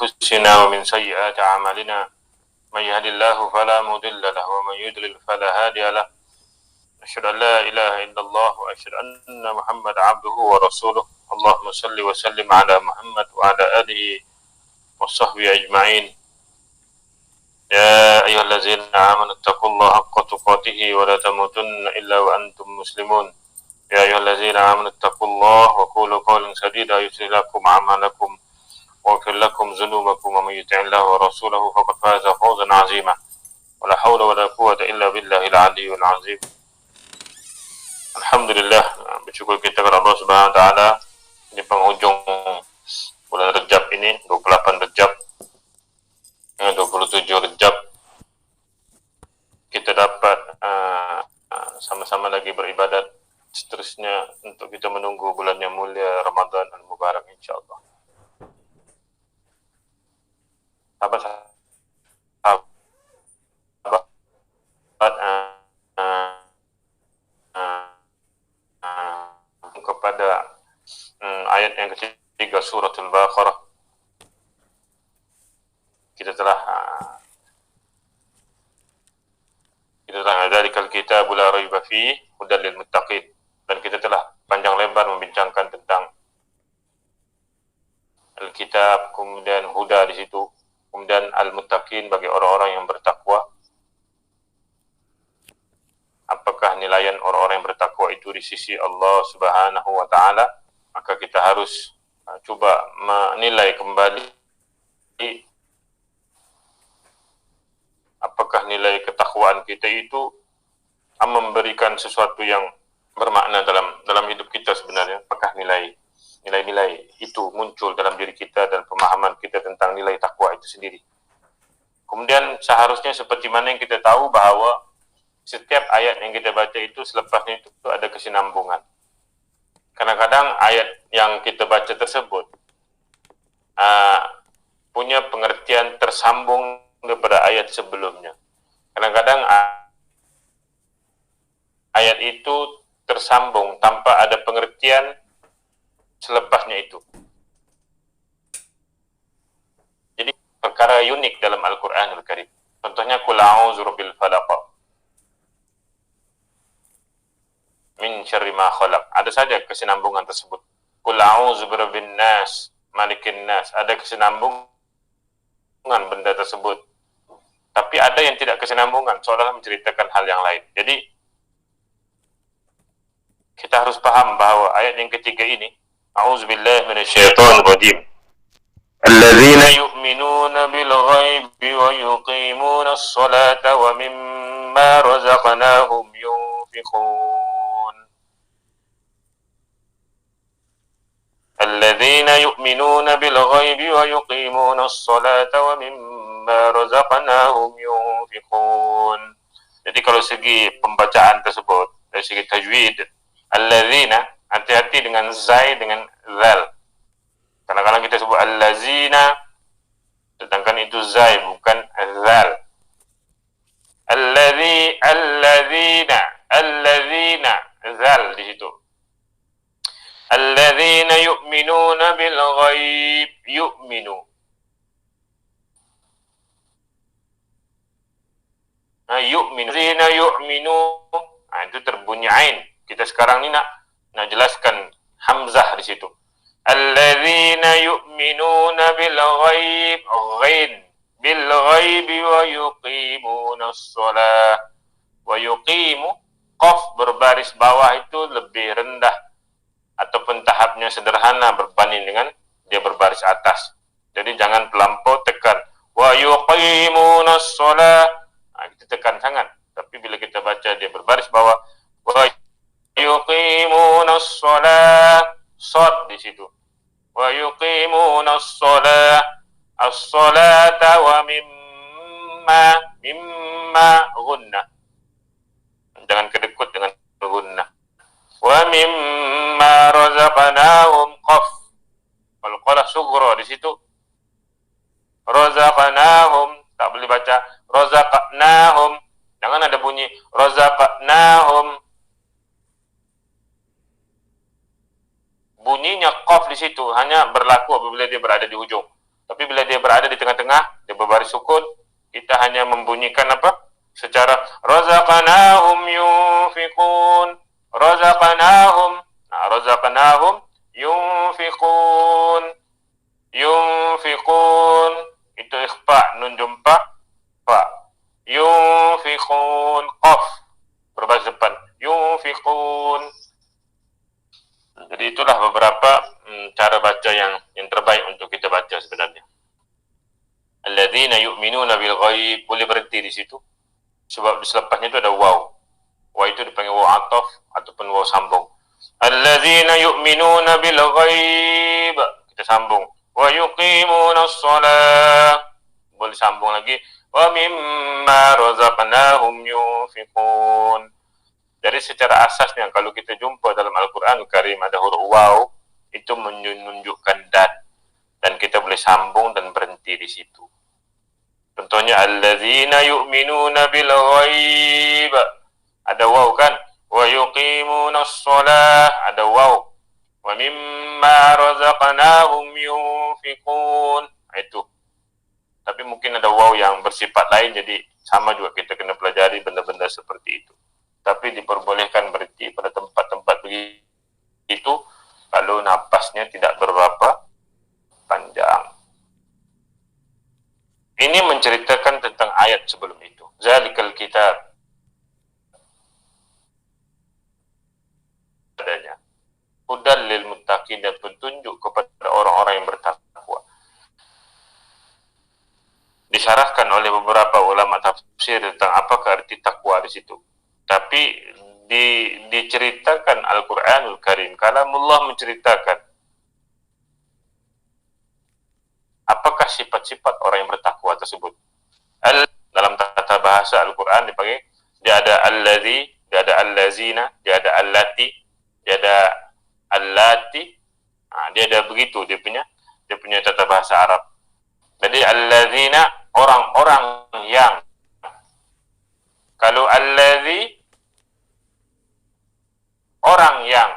أنفسنا ومن سيئات أعمالنا من يهد الله فلا مضل له ومن يضلل فلا هادي له أشهد أن لا إله إلا الله وأشهد أن محمدا عبده ورسوله اللهم صل وسلم على محمد وعلى آله وصحبه أجمعين يا أيها الذين آمنوا اتقوا الله حق تقاته ولا تموتن إلا وأنتم مسلمون يا أيها الذين آمنوا اتقوا الله وقولوا قولا سديدا يصلح لكم أعمالكم ويغفر لكم ذنوبكم ومن يطع الله ورسوله فقد فاز فوزا عظيما ولا حول ولا قوة إلا بالله العلي العظيم. Alhamdulillah, bersyukur kita kepada Allah Subhanahu wa taala di penghujung bulan Rejab ini, 28 Rejab 27 Rejab kita dapat sama-sama lagi beribadat, seterusnya untuk kita menunggu bulan yang mulia Ramadan Al-Mubarak insyaAllah. Sahabat kepada ayat yang ketiga suratul Baqarah kita telah dzalikal kitabu la raiba fihi hudal lil muttaqin, dan kita telah panjang lebar membincangkan tentang Alkitab, kemudian huda di situ, kemudian al-muttaqin bagi orang-orang yang bertakwa. Apakah nilaian orang-orang yang bertakwa itu di sisi Allah Subhanahu wa taala? Maka kita harus coba menilai kembali apakah nilai ketakwaan kita itu memberikan sesuatu yang bermakna dalam hidup kita sebenarnya. Apakah nilai-nilai itu muncul dalam diri kita dan pemahaman kita tentang nilai takwa itu sendiri. Kemudian seharusnya seperti mana yang kita tahu bahwa setiap ayat yang kita baca itu selepasnya itu ada kesinambungan. Kadang-kadang ayat yang kita baca tersebut punya pengertian tersambung daripada ayat sebelumnya. Kadang-kadang ayat itu tersambung tanpa ada pengertian selepasnya itu. Jadi perkara unik dalam Al-Quranul Karim. Contohnya qul a'udzu birabbil falaq min syarri ma khalaq. Ada saja kesinambungan tersebut. Qul a'udzu birabbin nas, malikin nas. Ada kesinambungan benda tersebut. Tapi ada yang tidak kesinambungan, seolah menceritakan hal yang lain. Jadi kita harus paham bahwa ayat yang ketiga ini, a'udzubillahi minasyaitonir rajim. Alladzina yu'minuna bil ghaibi wa yuqimuna as-salata wa mimma razaqnahum yunfiqun. Alladzina yu'minuna bil ghaibi wa yuqimuna as-salata wa mimma razaqnahum yunfiqun. Jadi kalau segi pembacaan tersebut, dari segi tajwid, alladzina, hati-hati dengan zai dengan zal. Kadang-kadang kita sebut allazina, sedangkan itu zai bukan zal. Alladzina, zal di situ. Alladzina yu'minuna bil ghaib, yu'minu. Alladzina yu'minu, itu terbunyi ain. Kita sekarang ni nak jelaskan hamzah di situ. Alladzina yu'minuna bil ghaib, ghain bil ghaibi wa yuqimuna as-shalah. Wa yuqimu, qaf berbaris bawah itu lebih rendah ataupun tahapnya sederhana berbanding dengan dia berbaris atas. Jadi jangan terlampau tekan wa yuqimuna as-shalah. Kita tekan sangat. Tapi bila kita baca dia berbaris bawah wa yuqimuna as-shalah, sad di situ. Wa yuqimuna as-shalah, as-salata wa mimma gunnah. Jangan kedekut dengan gunnah. Wa mimma razaqnahum qaf. Kalau qala sughra di situ razaqnahum, tak boleh baca razaqnahum. Jangan ada bunyi razaqnahum. Bunyinya qaf di situ hanya berlaku apabila dia berada di hujung. Tapi bila dia berada di tengah-tengah, dia berbaris sukun. Kita hanya membunyikan apa? Secara razaqnahum yunfiqun. Razaqnahum. Nah, razaqnahum yunfiqun. Yunfiqun. Itu ikhfa, nun jumpa, fa. Yunfiqun, qaf. Berbaris depan. Yunfiqun. Jadi itulah beberapa cara baca yang terbaik untuk kita baca sebenarnya. Alladzina yu'minuna bil ghaib, boleh berhenti di situ. Sebab di selepasnya itu ada waw. Waw itu dipanggil waw ataf ataupun waw sambung. Alladzina yu'minuna bil ghaib, kita sambung. Wa yuqimuna shalah, boleh sambung lagi. Wa mimma razaqnahum yunfiqun. Jadi secara asasnya kalau kita jumpa dalam Al-Quran Karim ada huruf waw, itu menunjukkan dan kita boleh sambung dan berhenti di situ. Contohnya alladzina yu'minuna bil ghaib, ada waw kan? Wa yuqimunas shalah, ada waw. Wa mimma razaqnahum yunfiqun, itu. Tapi mungkin ada waw yang bersifat lain, jadi sama juga kita kena pelajari benda-benda seperti itu. Tapi diperbolehkan berhenti pada tempat-tempat begitu kalau napasnya tidak berapa panjang. Ini menceritakan tentang ayat sebelum itu. Zalikal kitab, adanya hudal lil muttaqin, dan petunjuk kepada orang-orang yang bertakwa. Disyarahkan oleh beberapa ulama tafsir tentang apakah arti takwa di situ. Tapi diceritakan Al-Quranul Karim, kalamullah menceritakan apakah sifat-sifat orang yang bertakwa tersebut. Dalam tata bahasa Al-Quran dipanggil, dia ada alladzi, dia ada allazina, dia ada allati, dia ada allati. Dia ada begitu dia punya tata bahasa Arab. Jadi allazina, orang-orang yang. Kalau alladzi, orang yang.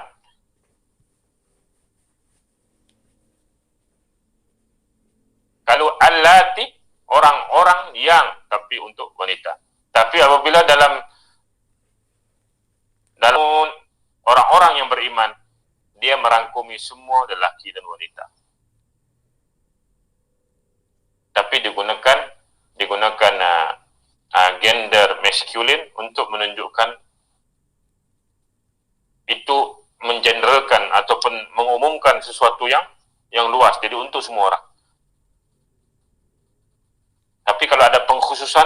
Kalau allati, orang-orang yang, tapi untuk wanita. Tapi apabila dalam orang-orang yang beriman, dia merangkumi semua lelaki dan wanita. Tapi digunakan gender masculine untuk menunjukkan itu, mengeneralkan ataupun mengumumkan sesuatu yang luas, jadi untuk semua orang. Tapi kalau ada pengkhususan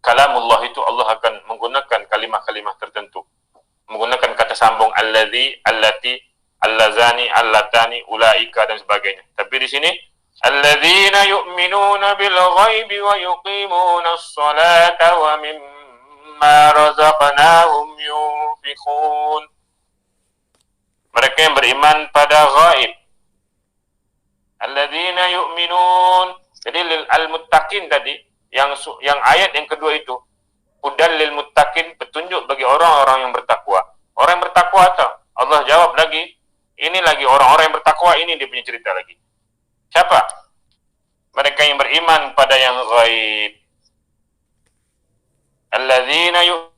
kalamullah, itu Allah akan menggunakan kalimah-kalimah tertentu, menggunakan kata sambung alladzi, allati, allazani, allatani, ulaika dan sebagainya. Tapi di sini alladzina yu'minuna bil ghaibi wa yuqimunas salata wa mimma razaqnahum yunfiqun. Mereka yang beriman pada ghaib. Alladzina yu'minun. Jadi lil al-muttaqin tadi, yang ayat yang kedua itu, hudal lil muttaqin, petunjuk bagi orang-orang yang bertakwa. Orang yang bertakwa atau Allah jawab lagi, ini lagi orang-orang yang bertakwa, ini dia punya cerita lagi. Siapa? Mereka yang beriman pada yang ghaib. Alladzina yu'minuna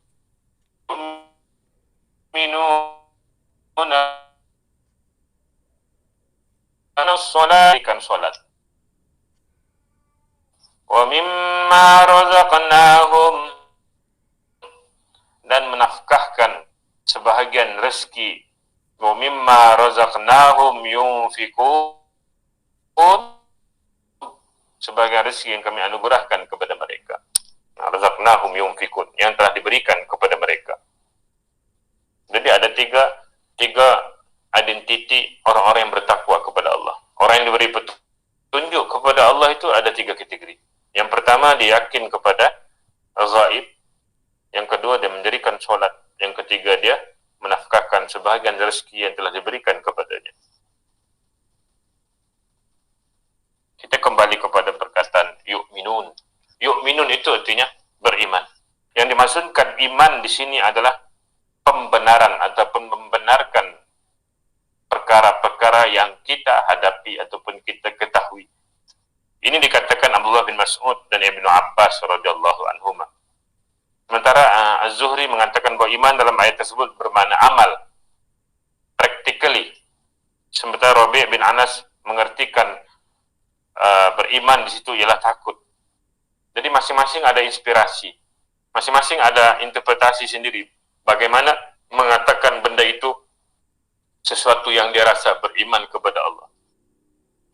salat wa mimma razaqnahum, dan menafkahkan sebahagian rezeki. Wa mimma razaqnahum yunfiqun, sebagian rezeki yang kami anugerahkan kepada mereka. Razaqnahum yunfiqun, yang telah diberikan kepada mereka. Jadi ada tiga identiti orang-orang yang bertakwa kepada Allah. Orang yang diberi petunjuk kepada Allah itu ada tiga kategori. Yang pertama, dia yakin kepada ghaib. Yang kedua, dia mendirikan solat. Yang ketiga, dia menafkahkan sebahagian rezeki yang telah diberikan kepadanya. Kita kembali kepada perkataan yu'minun. Yu'minun itu artinya beriman. Yang dimaksudkan iman di sini adalah pembenaran ataupun membenarkan perkara-perkara yang kita hadapi ataupun kita ketahui. Ini dikatakan Abdullah bin Mas'ud dan Ibnu Abbas radhiyallahu anhuma. Sementara Az-Zuhri mengatakan bahwa iman dalam ayat tersebut bermakna amal, practically. Sementara Rabi' bin Anas mengertikan beriman di situ ialah takut. Jadi masing-masing ada inspirasi, masing-masing ada interpretasi sendiri. Bagaimana mengatakan benda itu sesuatu yang dia rasa beriman kepada Allah,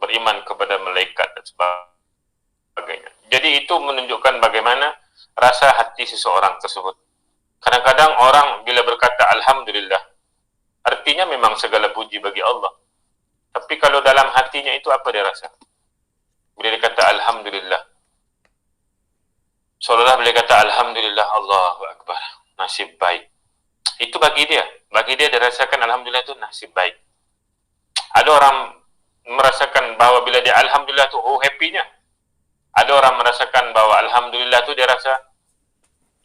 beriman kepada malaikat dan sebagainya. Jadi itu menunjukkan bagaimana rasa hati seseorang tersebut. Kadang-kadang orang bila berkata Alhamdulillah, artinya memang segala puji bagi Allah. Tapi kalau dalam hatinya itu apa dia rasa? Bila dia kata Alhamdulillah, seolah-olah bila dia kata Alhamdulillah, Allahu Akbar, nasib baik. Itu bagi dia dirasakan Alhamdulillah itu nasib baik. Ada orang merasakan bahwa bila dia Alhamdulillah itu happy-nya. Ada orang merasakan bahwa Alhamdulillah itu dia rasa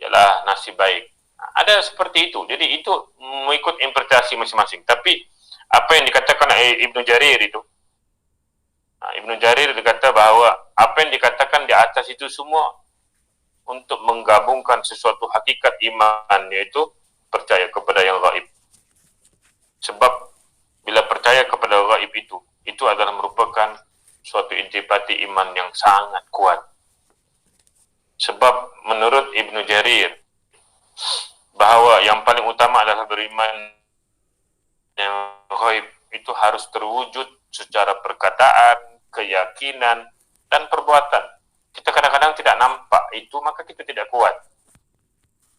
ialah nasib baik. Ada seperti itu. Jadi itu mengikut interpretasi masing-masing. Tapi apa yang dikatakan Ibnu Jarir itu, Ibnu Jarir berkata bahwa apa yang dikatakan di atas itu semua untuk menggabungkan sesuatu hakikat iman, yaitu percaya kepada yang gaib. Sebab bila percaya kepada gaib itu adalah merupakan suatu intipati iman yang sangat kuat. Sebab menurut Ibnu Jarir bahawa yang paling utama adalah beriman yang gaib itu harus terwujud secara perkataan, keyakinan dan perbuatan. Kita kadang-kadang tidak nampak itu, maka kita tidak kuat.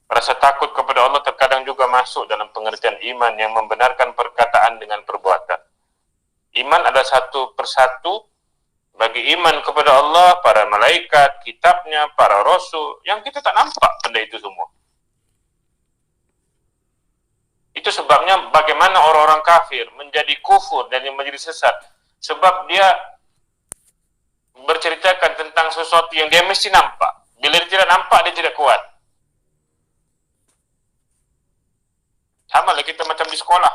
Rasa takut kepada Allah terkadang juga masuk dalam pengertian iman yang membenarkan perkataan dengan perbuatan. Iman ada satu persatu bagi iman kepada Allah, para malaikat, kitabnya, para rasul, yang kita tak nampak benda itu semua. Itu sebabnya bagaimana orang-orang kafir menjadi kufur dan menjadi sesat. Sebab dia berceritakan tentang sesuatu yang dia mesti nampak. Bila dia tidak nampak, dia tidak kuat. Sama lah kita macam di sekolah.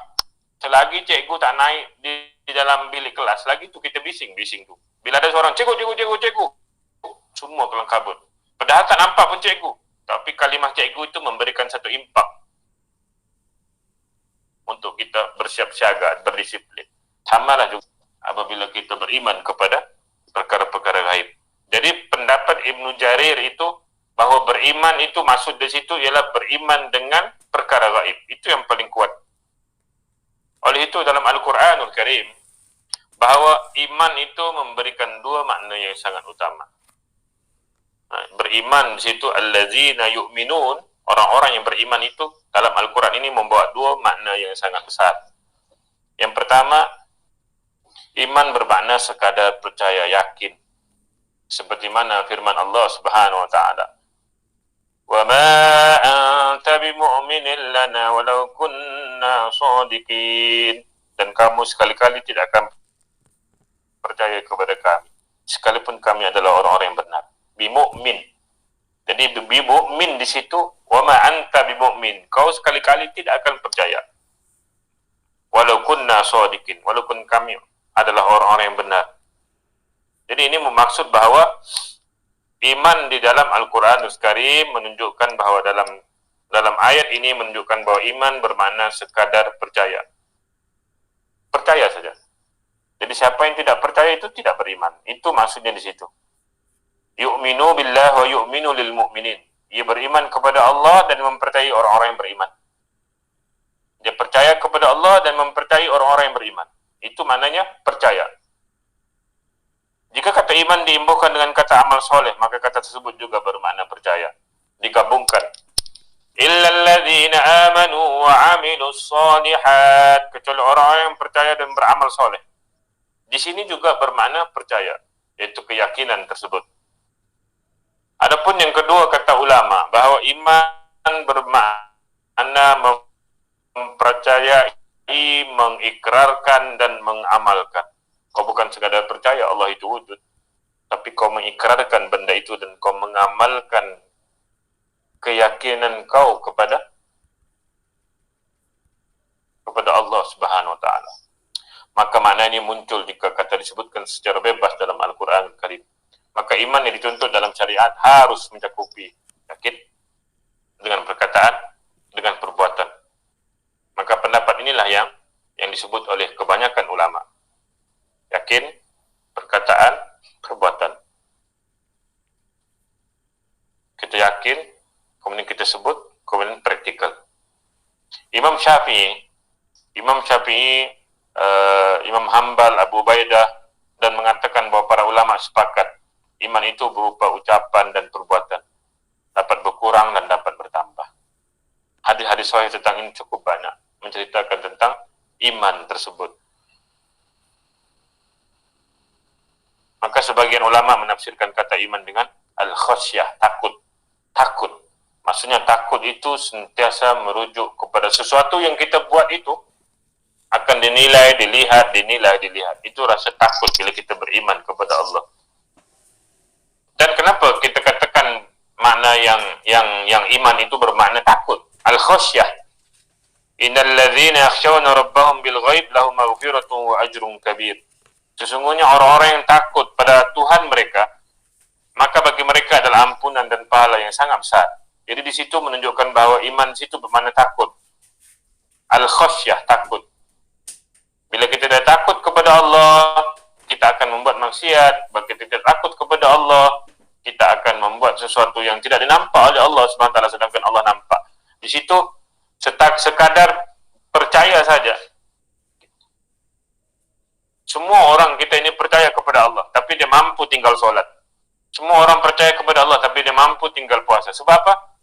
Selagi cikgu tak naik di dalam bilik kelas, lagi tu kita bising tu. Bila ada seorang cikgu, semua kelang kabut. Padahal tak nampak pun cikgu. Tapi kalimah cikgu itu memberikan satu impak untuk kita bersiap siaga, berdisiplin. Sama lah juga apabila kita beriman kepada perkara-perkara gaib. Jadi pendapat Ibnu Jarir itu bahawa beriman itu maksud di situ ialah beriman dengan perkara gaib. Itu yang paling kuat. Oleh itu dalam Al-Quranul Karim bahawa iman itu memberikan dua makna yang sangat utama. Beriman di situ allazina yu'minun, orang-orang yang beriman itu dalam Al-Quran ini membawa dua makna yang sangat besar. Yang pertama, iman bermakna sekadar percaya, yakin. Seperti mana firman Allah Subhanahu wa taala, "Wa ma anta bimu'minin lana walau kunna shadiqin." Dan kamu sekali-kali tidak akan percaya kepada kami sekalipun kami adalah orang-orang yang benar. Bimu'min. Jadi bimu'min di situ, wa ma anta bimu'min. Kau sekali-kali tidak akan percaya. Walau kunna shadiqin, walaupun kami adalah orang-orang yang benar. Jadi ini memaksud bahawa iman di dalam Al-Quranul Karim menunjukkan bahawa dalam ayat ini menunjukkan bahawa iman bermakna sekadar percaya. Percaya saja. Jadi siapa yang tidak percaya itu tidak beriman. Itu maksudnya di situ. Yu'minu billah wa yu'minu lil mu'minin. Ia beriman kepada Allah dan mempercayai orang-orang yang beriman. Dia percaya kepada Allah dan mempercayai orang-orang yang beriman. Itu maknanya percaya. Jika kata iman diimbuhkan dengan kata amal soleh, maka kata tersebut juga bermakna percaya. Digabungkan. Illal ladzina amanu wa 'amilus shalihat, kecuali orang yang percaya dan beramal soleh. Di sini juga bermakna percaya, yaitu keyakinan tersebut. Adapun yang kedua kata ulama bahawa iman bermakna mempercayai, mengikrarkan dan mengamalkan. Kau bukan sekadar percaya Allah itu wujud, tapi kau mengikrarkan benda itu dan kau mengamalkan keyakinan kau kepada Allah Subhanahu wa taala. Maka makna ini muncul jika kata disebutkan secara bebas dalam Al-Quran Al-Karim. Maka iman yang dituntut dalam syariat harus mencakupi yakin dengan perkataan, dengan perbuatan. Maka pendapat inilah yang disebut oleh kebanyakan ulama. Yakin, perkataan, perbuatan. Kita yakin, kemudian kita sebut, kemudian praktikal. Imam Syafi'i, Imam Hanbal, Abu Ubaidah, dan mengatakan bahawa para ulama sepakat iman itu berupa ucapan dan perbuatan, dapat berkurang dan dapat bertambah. Hadis-hadis sahih tentang ini cukup banyak, menceritakan tentang iman tersebut. Maka sebagian ulama menafsirkan kata iman dengan al-khasyah, takut. Maksudnya takut itu sentiasa merujuk kepada sesuatu yang kita buat itu akan dinilai, dilihat. Itu rasa takut bila kita beriman kepada Allah. Dan kenapa kita katakan makna yang iman itu bermakna takut? Al-khasyah. Innal ladzina yakhshawna rabbahum bil ghaib lahum maghfiratun wa ajrun kabir. Sesungguhnya orang-orang yang takut pada Tuhan mereka, maka bagi mereka adalah ampunan dan pahala yang sangat besar. Jadi di situ menunjukkan bahawa iman di situ bermakna takut. Al-khasyah, takut. Bila kita tidak takut kepada Allah, kita akan membuat maksiat. Bila kita tidak takut kepada Allah, kita akan membuat sesuatu yang tidak dinampak oleh Allah SWT, sedangkan Allah nampak. Di situ sekadar percaya saja. Semua orang kita ini percaya kepada Allah, tapi dia mampu tinggal solat. Semua orang percaya kepada Allah, tapi dia mampu tinggal puasa. Sebab apa?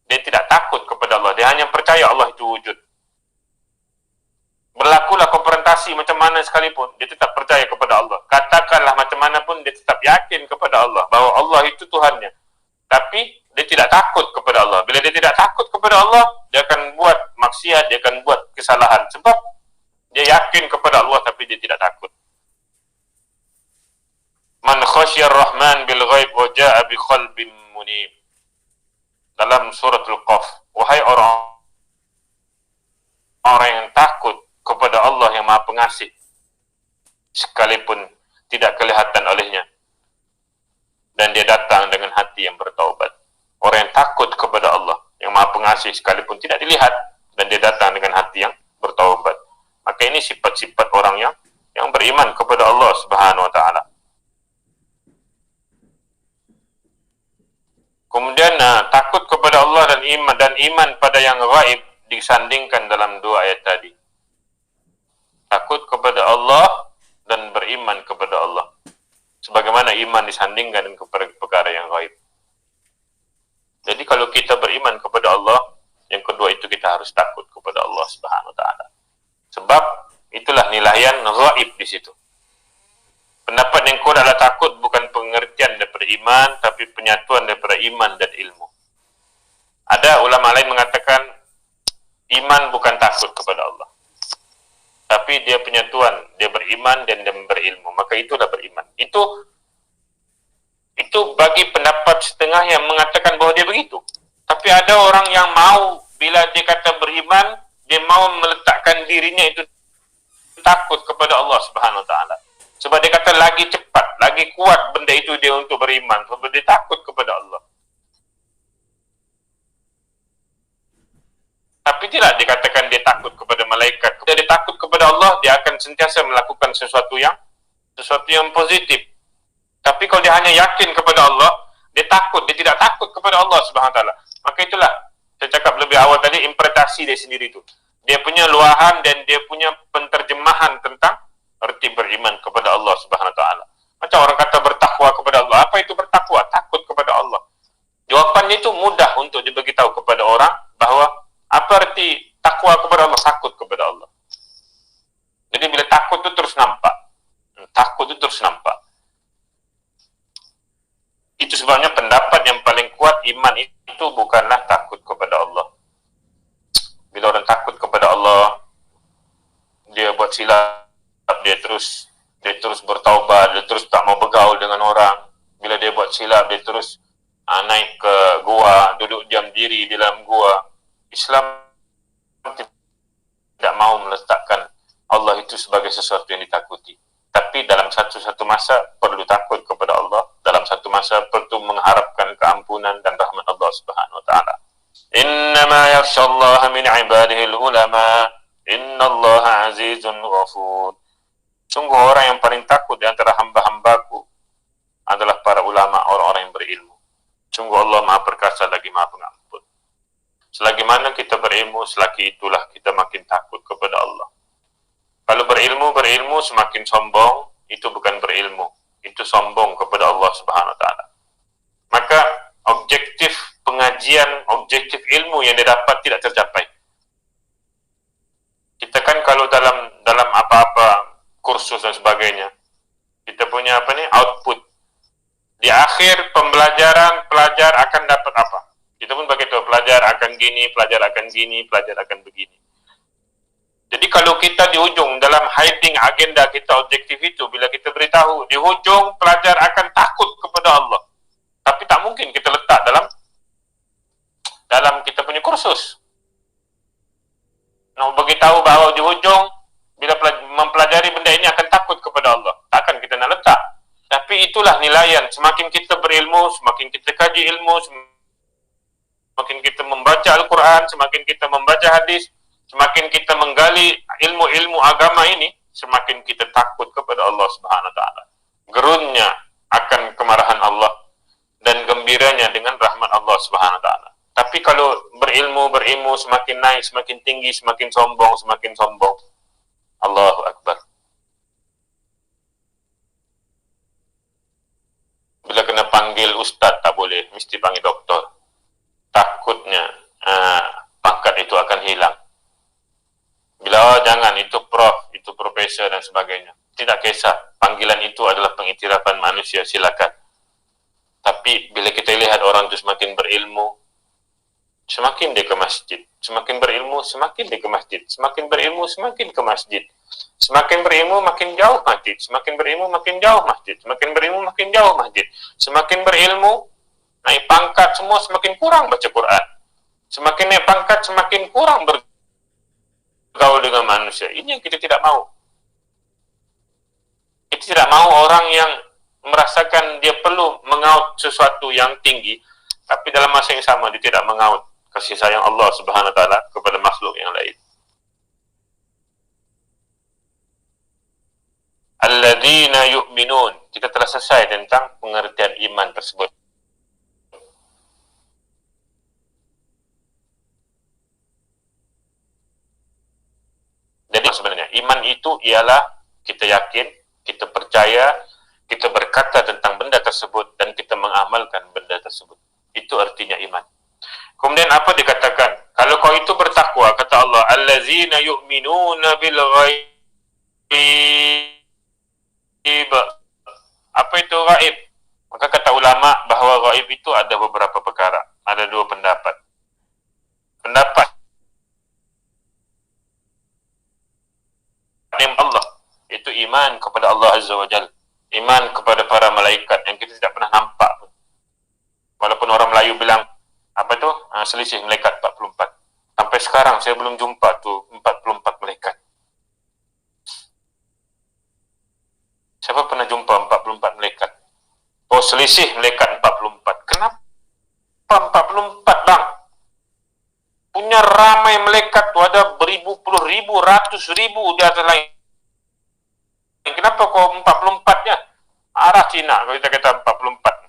Dia tidak takut kepada Allah. Dia hanya percaya Allah itu wujud. Berlakulah konfrontasi macam mana sekalipun, dia tetap percaya kepada Allah. Katakanlah macam mana pun, dia tetap yakin kepada Allah, bahawa Allah itu Tuhannya. Tapi dia tidak takut kepada Allah. Bila dia tidak takut kepada Allah, dia akan buat maksiat, dia akan buat kesalahan. Sebab dia yakin kepada Allah, tapi dia tidak takut. Man khasyar rahman bil ghaib wa ja'a bi qalbin munib. Dalam suratul Qaf, wahai orang yang takut kepada Allah yang Maha Pengasih, sekalipun tidak kelihatan olehnya, dan dia datang dengan hati yang bertaubat. Orang yang takut kepada Allah yang Maha Pengasih sekalipun tidak dilihat, dan dia datang dengan hati yang bertaubat. Maka ini sifat-sifat orang yang beriman kepada Allah Subhanahu wa taala. Kemudian takut kepada Allah dan iman pada yang gaib disandingkan dalam dua ayat tadi. Takut kepada Allah dan beriman kepada Allah. Sebagaimana iman disandingkan dengan perkara yang gaib. Jadi kalau kita beriman kepada Allah, yang kedua itu kita harus takut kepada Allah Subhanahu wa taala. Sebab itulah nilaian gaib di situ. Pendapat yang kuat adalah takut bukan pengertian daripada iman, tapi penyatuan daripada iman dan ilmu. Ada ulama lain mengatakan iman bukan takut kepada Allah, tapi dia penyatuan, dia beriman dan dia berilmu. Maka itulah beriman. Itu bagi pendapat setengah yang mengatakan bahawa dia begitu. Tapi ada orang yang mau, bila dia kata beriman, dia mau meletakkan dirinya itu takut kepada Allah Subhanahu wa taala. Sebab dia kata lagi cepat, lagi kuat benda itu dia untuk beriman. Sebab dia takut kepada Allah. Tapi tidak dikatakan dia takut kepada malaikat. Kalau dia takut kepada Allah, dia akan sentiasa melakukan sesuatu yang positif. Tapi kalau dia hanya yakin kepada Allah, dia tidak takut kepada Allah Subhanahu wa taala. Maka itulah saya cakap lebih awal tadi, interpretasi dia sendiri itu. Dia punya luahan dan dia punya penterjemahan tentang arti beriman kepada Allah Subhanahu wa taala. Macam orang kata bertakwa kepada Allah. Apa itu bertakwa? Takut kepada Allah. Jawapannya itu mudah untuk diberitahu kepada orang bahawa apa arti takwa kepada Allah? Takut kepada Allah. Jadi bila takut itu terus nampak. Takut itu terus nampak. Itu sebabnya pendapat yang paling kuat, iman itu bukanlah takut kepada Allah. Bila orang takut kepada Allah, dia buat silap, dia terus bertaubat, dia terus tak mau bergaul dengan orang. Bila dia buat silap, dia terus naik ke gua, duduk diam diri di dalam gua. Islam tidak mau meletakkan Allah itu sebagai sesuatu yang ditakuti. Tapi dalam satu masa perlu takut kepada Allah dalam dalam satu masa perlu mengharapkan keampunan dan rahmat Allah Subhanahu wa taala. Innama yakhshallaha min ibadihi ulama. Innallaha azizun ghafur. Sungguh orang yang paling takut di antara hamba-hambaku adalah para ulama, orang-orang yang berilmu. Sungguh Allah Maha Perkasa lagi Maha Pengampun. Selagi mana kita berilmu, selagi itulah kita makin takut kepada Allah. Kalau berilmu semakin sombong, itu bukan berilmu, itu sombong kepada Allah Subhanahu wa taala. Maka objektif pengajian, objektif ilmu yang didapat tidak tercapai. Kita kan kalau dalam apa-apa kursus dan sebagainya, kita punya output. Di akhir pembelajaran, pelajar akan dapat apa? Kita pun begitu, pelajar akan gini, pelajar akan gini, pelajar akan begini. Jadi kalau kita di ujung dalam hiding agenda kita objektif itu, bila kita beritahu, di ujung pelajar akan takut kepada Allah. Tapi tak mungkin kita letak dalam kita punya kursus. Nak beritahu bahawa di ujung, bila mempelajari benda ini akan takut kepada Allah. Takkan kita nak letak. Tapi itulah nilaian. Semakin kita berilmu, semakin kita kaji ilmu, semakin kita membaca Al-Quran, semakin kita membaca hadis, semakin kita menggali ilmu-ilmu agama ini, semakin kita takut kepada Allah Subhanahu wa taala. Gerunnya akan kemarahan Allah dan gembiranya dengan rahmat Allah Subhanahu wa taala. Tapi kalau berilmu semakin naik, semakin tinggi, semakin sombong. Allahu Akbar. Bila kena panggil ustaz tak boleh, mesti panggil doktor. Takutnya pangkat itu akan hilang. Bila jangan, itu prof, itu profesor dan sebagainya. Tidak kisah, panggilan itu adalah pengiktirafan manusia, silakan. Tapi bila kita lihat orang itu semakin berilmu, semakin dia ke masjid. Semakin berilmu, semakin dia ke masjid. Semakin berilmu, semakin ke masjid. Semakin berilmu, makin jauh masjid. Semakin berilmu, makin jauh masjid. Semakin berilmu, makin jauh masjid. Semakin berilmu, naik pangkat semua, semakin kurang baca Quran. Semakin naik pangkat, semakin kurang bergaul dengan manusia. Ini yang kita tidak mau. Kita tidak mau orang yang merasakan dia perlu mengaut sesuatu yang tinggi, tapi dalam masa yang sama dia tidak mengaut kasih sayang Allah Subhanahu wa taala kepada makhluk yang lain. Alladzina yu'minun. Kita telah selesai tentang pengertian iman tersebut. Jadi sebenarnya iman itu ialah kita yakin, kita percaya, kita berkata tentang benda tersebut dan kita mengamalkan benda tersebut. Itu artinya iman. Kemudian apa dikatakan? Kalau kau itu bertakwa, kata Allah, allazina yu'minuna bil ghaib. Apa itu ghaib? Maka kata ulama bahawa ghaib itu ada beberapa perkara. Ada dua pendapat. Pendapat Allah, itu iman kepada Allah Azza wa Jalla. Iman kepada para malaikat yang kita tidak pernah nampak pun. Walaupun orang Melayu bilang apa tu? Selisih malaikat 44. Sampai sekarang saya belum jumpa tu 44 malaikat. Siapa pernah jumpa 44 malaikat? Oh, selisih malaikat 44. Kenapa 44 bang? Punya ramai malaikat tu, ada beribu, puluh ribu, ratus ribu di atas lain. Kenapa kau 44-nya? Arah Cina kalau kita kata 44.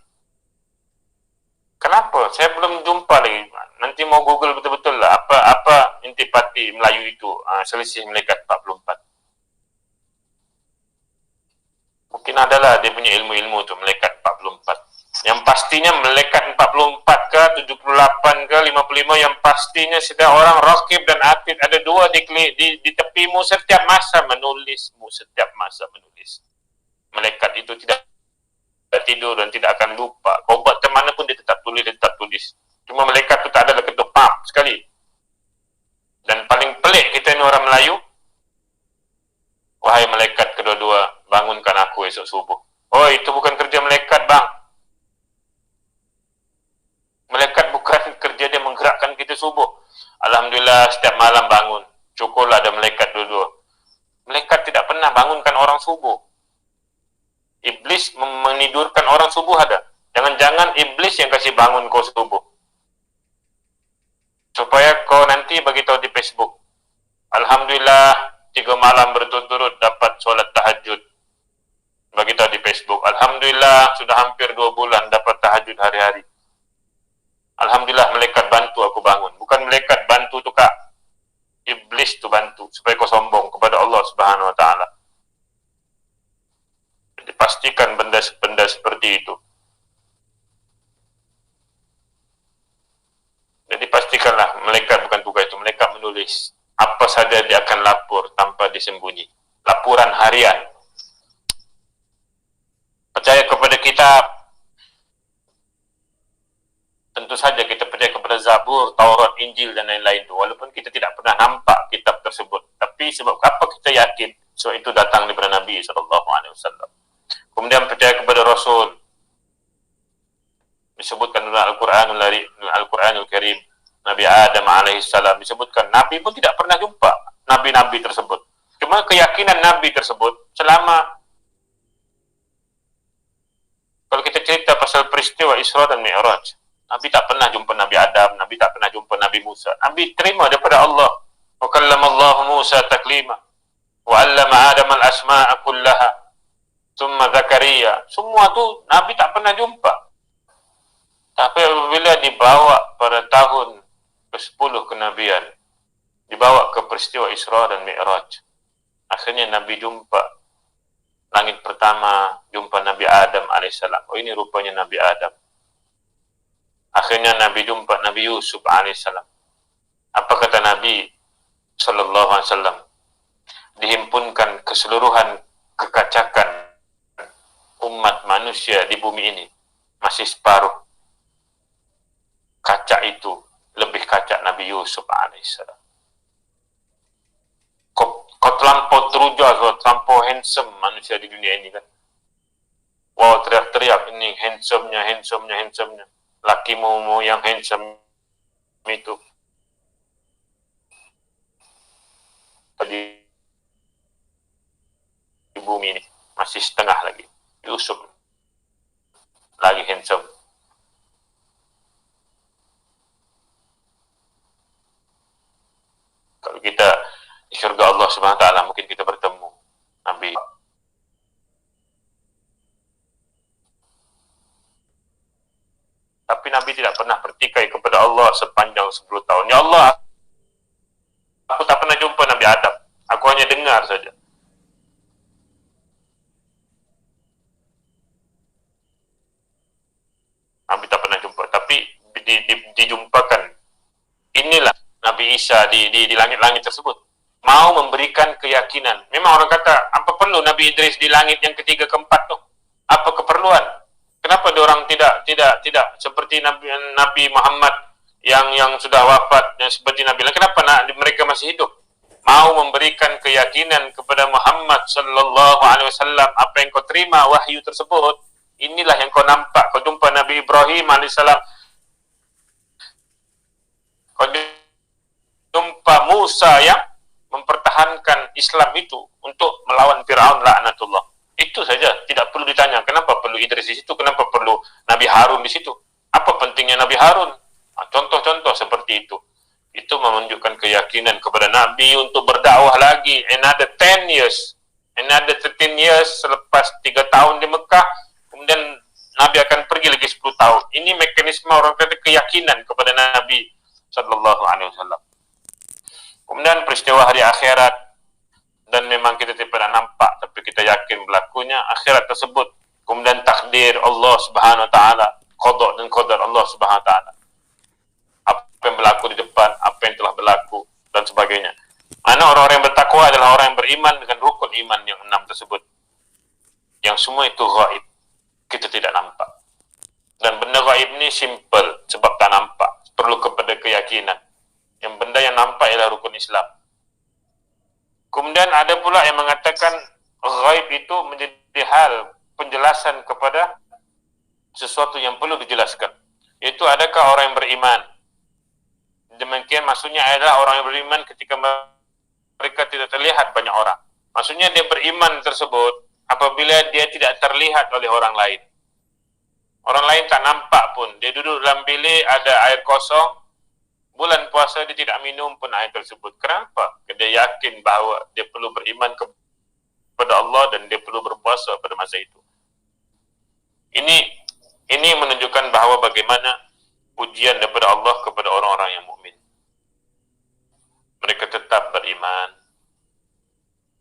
Kenapa? Saya belum jumpa lagi. Nanti mau Google betul-betul lah apa intipati Melayu itu, selisih malaikat 44. Mungkin adalah dia punya ilmu-ilmu tu malaikat 44. Yang pastinya malaikat 44 ke 78 ke 55, yang pastinya sedang orang rakib dan atid ada dua di tepimu setiap masa menulismu, setiap masa menulis. Malaikat itu tidak tidur dan tidak akan lupa. Kau buat ke mana pun dia tetap tulis, Cuma malaikat itu tak ada ketuk pam sekali. Dan paling pelik kita ni orang Melayu, wahai malaikat kedua-dua, bangunkan aku esok subuh. Oh, itu bukan kerja malaikat bang. Malaikat bukan kerja dia menggerakkan kita subuh. Alhamdulillah setiap malam bangun. Syukurlah ada malaikat dua-dua. Malaikat tidak pernah bangunkan orang subuh. Iblis menidurkan orang subuh ada. Jangan-jangan iblis yang kasih bangun kau subuh. Supaya kau nanti bagi tahu di Facebook. Alhamdulillah 3 malam berturut-turut dapat solat tahajud. Bagi tahu di Facebook. Alhamdulillah sudah hampir 2 bulan dapat tahajud hari-hari. Alhamdulillah malaikat bantu aku bangun. Bukan malaikat bantu tu kak. Iblis tu bantu supaya kau sombong kepada Allah Subhanahu wa taala. Jadi pastikan benda-benda seperti itu. Jadi pastikanlah malaikat bukan tugas itu. Malaikat menulis apa saja dia akan lapor tanpa disembunyi. Laporan harian. Percaya kepada kitab. Tentu saja kita percaya kepada Zabur, Taurat, Injil dan lain-lain itu. Walaupun kita tidak pernah nampak kitab tersebut. Tapi sebab apa kita yakin? So itu datang daripada Nabi SAW. Kemudian percaya kepada Rasul. Disebutkan dalam Al-Quranul Karim. Nabi Adam alaihissalam disebutkan. Nabi pun tidak pernah jumpa Nabi-Nabi tersebut. Cuma keyakinan Nabi tersebut selama kalau kita cerita pasal peristiwa Isra dan Mi'raj, Nabi tak pernah jumpa Nabi Adam, Nabi tak pernah jumpa Nabi Musa. Nabi terima daripada Allah. Wa kallamallahu Musa taklima. Wa 'allama Adam al-asma'a kullaha. Thumma Zakaria. Semua tu Nabi tak pernah jumpa. Tapi apabila dibawa pada tahun ke-10 kenabian, dibawa ke peristiwa Isra dan Mi'raj, akhirnya Nabi jumpa langit pertama, jumpa Nabi Adam alaihissalam. Oh ini rupanya Nabi Adam. Akhirnya Nabi jumpa Nabi Yusuf alaihissalam. Apa kata Nabi sallallahu alaihi wasallam? Dihimpunkan keseluruhan kekacakan umat manusia di bumi ini masih separuh. Kaca itu lebih kaca Nabi Yusuf alaihissalam. Kau terlampau teruja, kau terlampau handsome manusia di dunia ini kan. Wow, teriak-teriak ini handsome-nya. Lakimu yang handsome itu. Di bumi ini masih setengah lagi. Yusuf lagi handsome. Kalau kita di syurga Allah Subhanahu wa taala mungkin kita bertemu Nabi. Tapi Nabi tidak pernah bertikai kepada Allah sepanjang 10 tahun. Ya Allah, aku tak pernah jumpa Nabi Adam. Aku hanya dengar saja. Nabi tak pernah jumpa. Tapi dijumpakan. Inilah Nabi Isa di langit-langit tersebut. Mau memberikan keyakinan. Memang orang kata, apa perlu Nabi Idris di langit yang ketiga keempat tu? Apa keperluan? Kenapa diorang tidak seperti Nabi Muhammad yang sudah wafat, yang seperti Nabi lain? Kenapa mereka masih hidup? Mau memberikan keyakinan kepada Muhammad sallallahu alaihi wasallam, apa yang kau terima wahyu tersebut, inilah yang kau nampak. Kau jumpa Nabi Ibrahim alaihissalam, kau jumpa Musa yang mempertahankan Islam itu untuk melawan Fir'aun laknatullah. Itu saja, tidak perlu ditanya kenapa perlu Idris di situ, kenapa perlu Nabi Harun di situ. Apa pentingnya Nabi Harun? Contoh-contoh seperti itu. Itu menunjukkan keyakinan kepada Nabi untuk berdakwah lagi. Another 10 years. Another 13 years selepas 3 tahun di Mekah, kemudian Nabi akan pergi lagi 10 tahun. Ini mekanisme orang kata keyakinan kepada Nabi sallallahu alaihi wasallam. Kemudian peristiwa hari akhirat, dan memang kita tidak pernah nampak tapi kita yakin berlakunya akhirat tersebut. Kemudian takdir Allah Subhanahu wa taala, qada dan qadar Allah Subhanahu wa taala. Apa yang berlaku di depan, apa yang telah berlaku dan sebagainya. Mana orang-orang yang bertakwa adalah orang yang beriman dengan rukun iman yang 6 tersebut. Yang semua itu ghaib. Kita tidak nampak. Dan benda ghaib ini simple sebab tak nampak. Perlu kepada keyakinan. Yang benda yang nampak ialah rukun Islam. Kemudian ada pula yang mengatakan ghaib itu menjadi hal penjelasan kepada sesuatu yang perlu dijelaskan. Itu adakah orang yang beriman? Demikian maksudnya adalah orang yang beriman ketika mereka tidak terlihat banyak orang. Maksudnya dia beriman tersebut apabila dia tidak terlihat oleh orang lain. Orang lain tak nampak pun. Dia duduk dalam bilik, ada air kosong. Bulan puasa dia tidak minum pun air tersebut. Kenapa? Dia yakin bahawa dia perlu beriman kepada Allah dan dia perlu berpuasa pada masa itu. Ini menunjukkan bahawa bagaimana ujian daripada Allah kepada orang-orang yang mukmin. Mereka tetap beriman.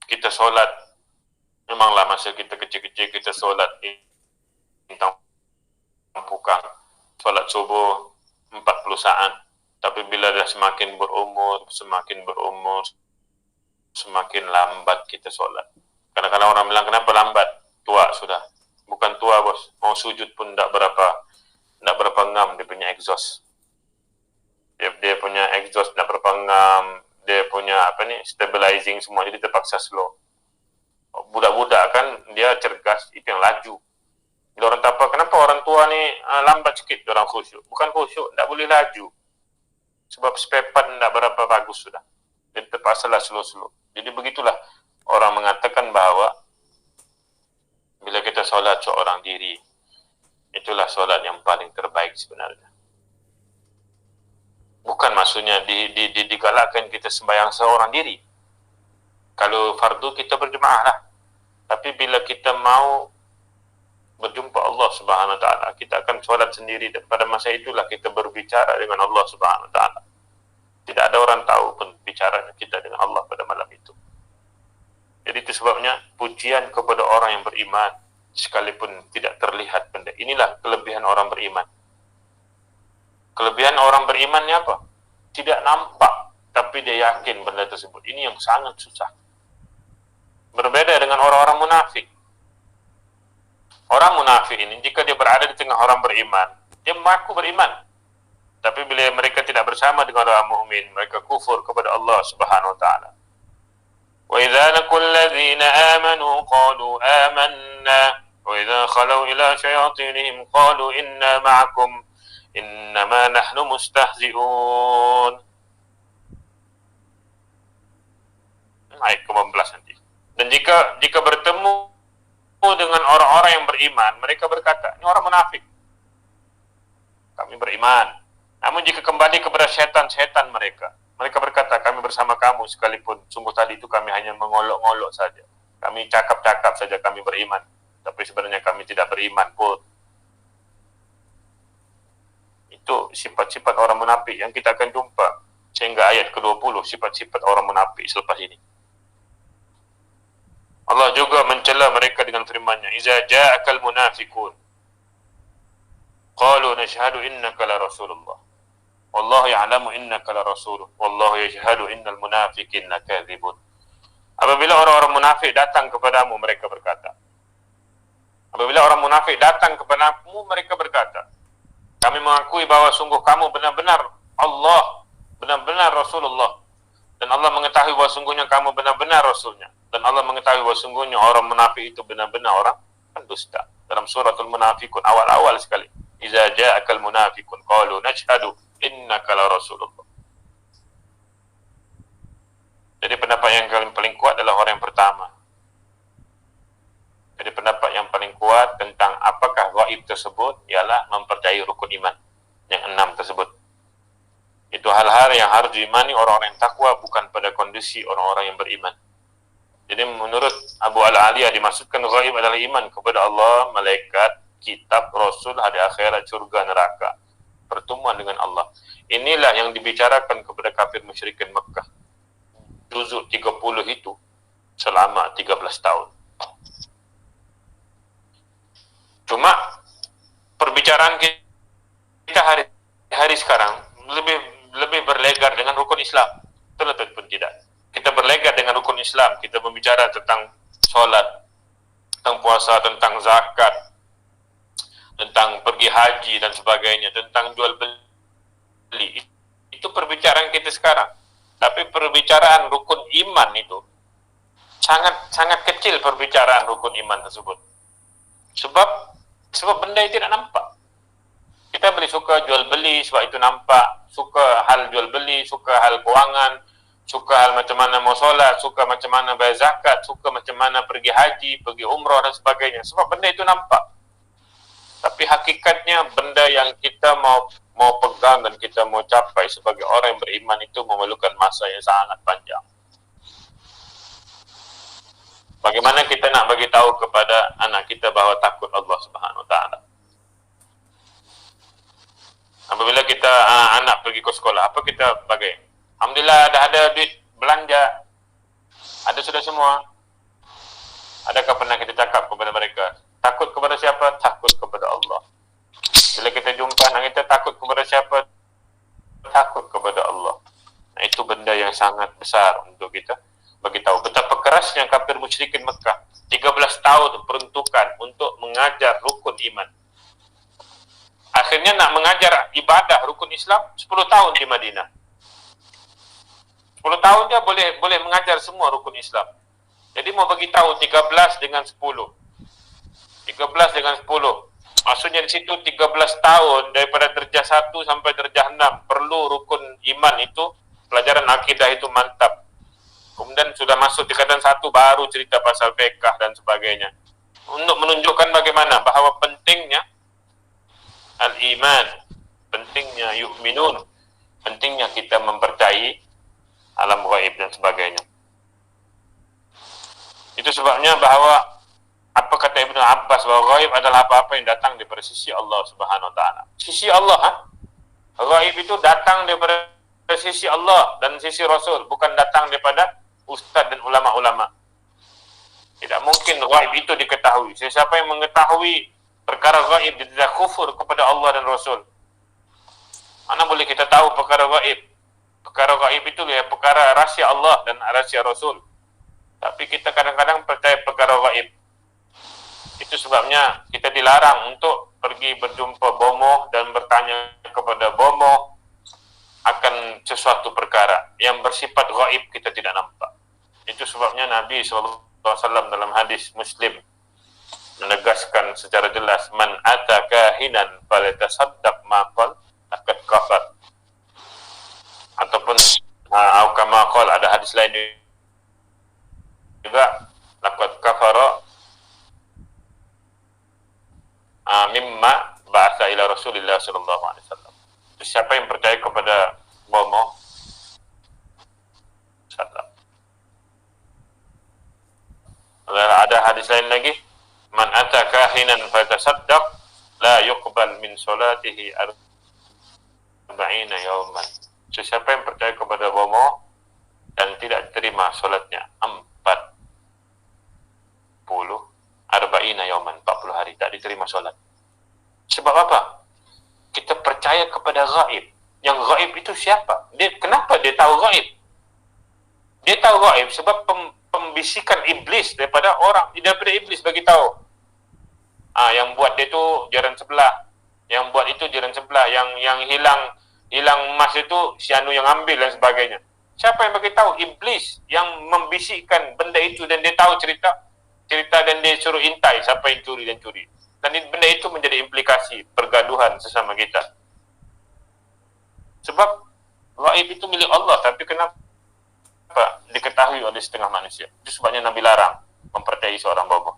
Kita solat, memanglah masa kita kecil-kecil kita solat bintang pukang, solat subuh 40 saat. Tapi bila dah semakin berumur, semakin lambat kita solat. Kadang-kadang orang bilang, kenapa lambat? Tua sudah. Bukan tua bos, mau sujud pun tak berapa ngam dia punya exhaust. Dia punya exhaust tak berapa ngam, dia punya stabilizing semua, jadi terpaksa slow. Budak-budak kan dia cergas, itu yang laju. Bila orang tak apa, kenapa orang tua ni lambat sikit orang khusyuk? Bukan khusyuk, tak boleh laju. Sebab spare part tak berapa bagus sudah. Jadi terpaksalah slow-slow. Jadi begitulah orang mengatakan bahawa bila kita solat seorang diri, itulah solat yang paling terbaik sebenarnya. Bukan maksudnya digalakkan kita sembahyang seorang diri. Kalau fardu kita berjemaah lah. Tapi bila kita mau berjumpa Allah Subhanahu Wa Taala, kita akan solat sendiri dan pada masa itulah kita berbicara dengan Allah Subhanahu Wa Taala. Tidak ada orang tahu pun bicaranya kita dengan Allah pada malam itu. Jadi itu sebabnya pujian kepada orang yang beriman sekalipun tidak terlihat benda. Inilah kelebihan orang beriman. Kelebihan orang beriman ni apa? Tidak nampak tapi dia yakin benda tersebut. Ini yang sangat susah. Berbeda dengan orang-orang munafik. Orang munafik ini jika dia berada di tengah orang beriman, dia mengaku beriman. Tapi bila mereka tidak bersama dengan orang mukmin, mereka kufur kepada Allah Subhanahu Wa Taala. Wa idza laqul ladzina amanu qalu amanna wa idza khalu ila syayatinihim qalu inna ma'akum innama nahnu mustahzi'un. Ayat ke-15 nanti. Dan jika bertemu dengan orang-orang yang beriman, mereka berkata, ini orang munafik. Kami beriman. Namun jika kembali kepada syaitan-syaitan mereka berkata, kami bersama kamu sekalipun sungguh tadi itu kami hanya mengolok-ngolok saja. Kami cakap-cakap saja kami beriman. Tapi sebenarnya kami tidak beriman pun. Itu sifat-sifat orang munafik yang kita akan jumpa sehingga ayat ke-20, sifat-sifat orang munafik selepas ini. Allah juga mencela mereka dengan firman-Nya, "Iza ja'akal munafiqun qalu nashhadu innaka la rasulullah. Wallahu ya'lamu innaka la rasuluh. Wallahu yashhadu innal munafiqina lakadzibun." Apabila orang-orang munafik datang kepadamu, mereka berkata. Apabila orang munafik datang kepadamu, mereka berkata, kami mengakui bahawa sungguh kamu benar-benar Allah, benar-benar Rasulullah. Dan Allah mengetahui bahawa sungguhnya kamu benar-benar Rasulnya. Dan Allah mengetahui bahawa sungguhnya orang munafik itu benar-benar orang pendusta. Dalam suratul munafikun, awal-awal sekali. Iza ja'akal munafikun, qalu nashhadu innaka la rasulullah. Jadi pendapat yang paling kuat adalah orang yang pertama. Jadi pendapat yang paling kuat tentang apakah gaib tersebut ialah mempercayai rukun iman yang 6 tersebut. Itu hal-hal yang harus diimani orang-orang yang takwa, bukan pada kondisi orang-orang yang beriman. Jadi menurut Abu Al-Aliyah dimaksudkan gaib adalah iman kepada Allah, malaikat, kitab, rasul, hari akhirat, surga, neraka, pertemuan dengan Allah. Inilah yang dibicarakan kepada kafir musyrikin Mekah. Juzuk 30 itu selama 13 tahun. Cuma perbicaraan kita hari sekarang lebih berlegar dengan rukun Islam. Betul ataupun tidak? Kita berlegar dengan rukun Islam. Kita berbicara tentang solat, tentang puasa, tentang zakat, tentang pergi haji dan sebagainya, tentang jual beli. Itu perbicaraan kita sekarang. Tapi perbicaraan rukun iman itu sangat kecil perbicaraan rukun iman tersebut. Sebab benda itu tidak nampak. Kita suka jual beli sebab itu nampak, suka hal jual beli, suka hal kewangan, suka hal macam mana mau solat, suka macam mana bayar zakat, suka macam mana pergi haji, pergi umrah dan sebagainya. Sebab benda itu nampak. Tapi hakikatnya benda yang kita mau pegang dan kita mau capai sebagai orang yang beriman itu memerlukan masa yang sangat panjang. Bagaimana kita nak bagi tahu kepada anak kita bahawa takut Allah Subhanahu Wa Taala? Apabila kita anak pergi ke sekolah, apa kita bagi? Alhamdulillah ada duit belanja, ada sudah semua. Adakah pernah kita cakap kepada mereka, takut kepada siapa? Takut kepada Allah. Bila kita jumpa anak kita, takut kepada siapa? Takut kepada Allah. Nah, itu benda yang sangat besar untuk kita bagi tahu betapa kerasnya kafir musyrikin Mekah. 13 tahun peruntukan untuk mengajar rukun iman. Akhirnya nak mengajar ibadah rukun Islam 10 tahun di Madinah. 10 tahun dia boleh mengajar semua rukun Islam. Jadi mau bagi tahu 13 dengan 10. 13 dengan 10. Maksudnya di situ 13 tahun daripada darjah 1 sampai darjah 6 perlu rukun iman itu, pelajaran akidah itu mantap. Kemudian sudah masuk tingkatan 1 baru cerita pasal fiqh dan sebagainya. Untuk menunjukkan bagaimana bahawa pentingnya al-iman, pentingnya yu'minun, pentingnya kita mempercayai alam gaib dan sebagainya. Itu sebabnya bahawa apa kata Ibnu Abbas, bahawa gaib adalah apa-apa yang datang daripada sisi Allah Subhanahu Wa Taala. Sisi Allah, gaib itu datang daripada sisi Allah dan sisi Rasul, bukan datang daripada ustaz dan ulama-ulama. Tidak mungkin gaib itu diketahui. Siapa yang mengetahui perkara gaib, dia tidak kufur kepada Allah dan Rasul. Mana boleh kita tahu perkara gaib? Perkara gaib itu ya perkara rahsia Allah dan rahsia Rasul. Tapi kita kadang-kadang percaya perkara gaib. Itu sebabnya kita dilarang untuk pergi berjumpa bomoh dan bertanya kepada bomoh akan sesuatu perkara yang bersifat gaib kita tidak nampak. Itu sebabnya Nabi SAW dalam hadis Muslim menegaskan secara jelas, man ata kahinan falatasaddaq ma qal laqad kafar. Ataupun au kama qal, ada hadis lain juga, laqad kafara mimma ba'atha ila Rasulillah sallallahu alaihi wasallam. Siapa yang percaya kepada bomoh, salah. Ada hadis lain lagi, man ata kahinan fatasaddaq la yuqbal min salatihi 40 yawman. Siapa yang percaya kepada bomoh dan tidak diterima solatnya 40 yawman, 40 hari tak diterima solat. Sebab apa? Kita percaya kepada gaib. Yang gaib itu siapa? Kenapa dia tahu gaib? Dia tahu gaib sebab pembisikan iblis daripada iblis bagi tahu. Yang buat dia tu jiran sebelah, yang buat itu jiran sebelah, yang hilang emas itu si anu yang ambil dan sebagainya. Siapa yang bagi tahu? Iblis yang membisikkan benda itu, dan dia tahu cerita dan dia suruh intai siapa yang curi dan curi. Dan benda itu menjadi implikasi pergaduhan sesama kita. Sebab gaib itu milik Allah, tapi kenapa diketahui oleh setengah manusia? Itu sebabnya Nabi larang mempercayai seorang bomoh.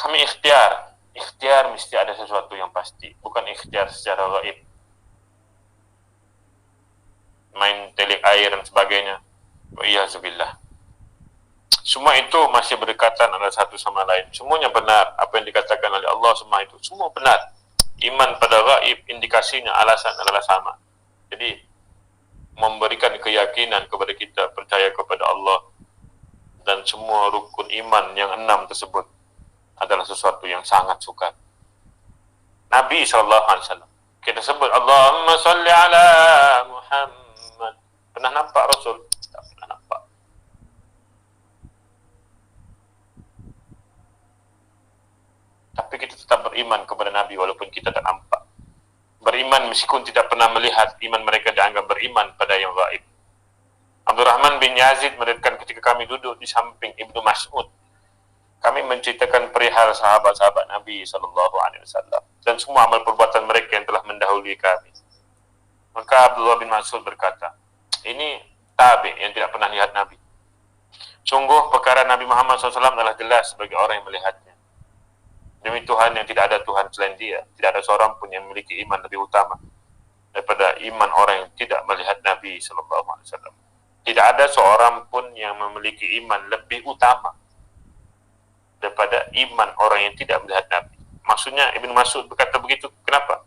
Kami ikhtiar mesti ada sesuatu yang pasti, bukan ikhtiar secara gaib. Main telik air dan sebagainya. Wa'iyahzubillah. Semua itu masih berdekatan antara satu sama lain. Semuanya benar. Apa yang dikatakan oleh Allah semua itu semua benar. Iman pada gaib, indikasinya alasan adalah sama. Jadi memberikan keyakinan kepada kita percaya kepada Allah dan semua rukun iman yang 6 tersebut adalah sesuatu yang sangat sukar. Nabi SAW, kita sebut Allahumma salli ala Muhammad. Pernah nampak Rasul? Tak pernah nampak. Tapi kita tetap beriman kepada Nabi walaupun kita tak nampak. Beriman meskipun tidak pernah melihat, iman mereka dianggap beriman pada yang gaib. Abdurrahman bin Yazid meriwayatkan ketika kami duduk di samping Ibnu Mas'ud, kami menceritakan perihal sahabat-sahabat Nabi SAW dan semua amal perbuatan mereka yang telah mendahului kami. Maka Abdullah bin Mas'ud berkata, ini tabi yang tidak pernah lihat Nabi. Sungguh perkara Nabi Muhammad SAW adalah jelas bagi orang yang melihatnya. Demi Tuhan yang tidak ada Tuhan selain Dia, tidak ada seorang pun yang memiliki iman lebih utama daripada iman orang yang tidak melihat Nabi SAW. Tidak ada seorang pun yang memiliki iman lebih utama daripada iman orang yang tidak melihat Nabi. Maksudnya Ibnu Mas'ud berkata begitu. Kenapa?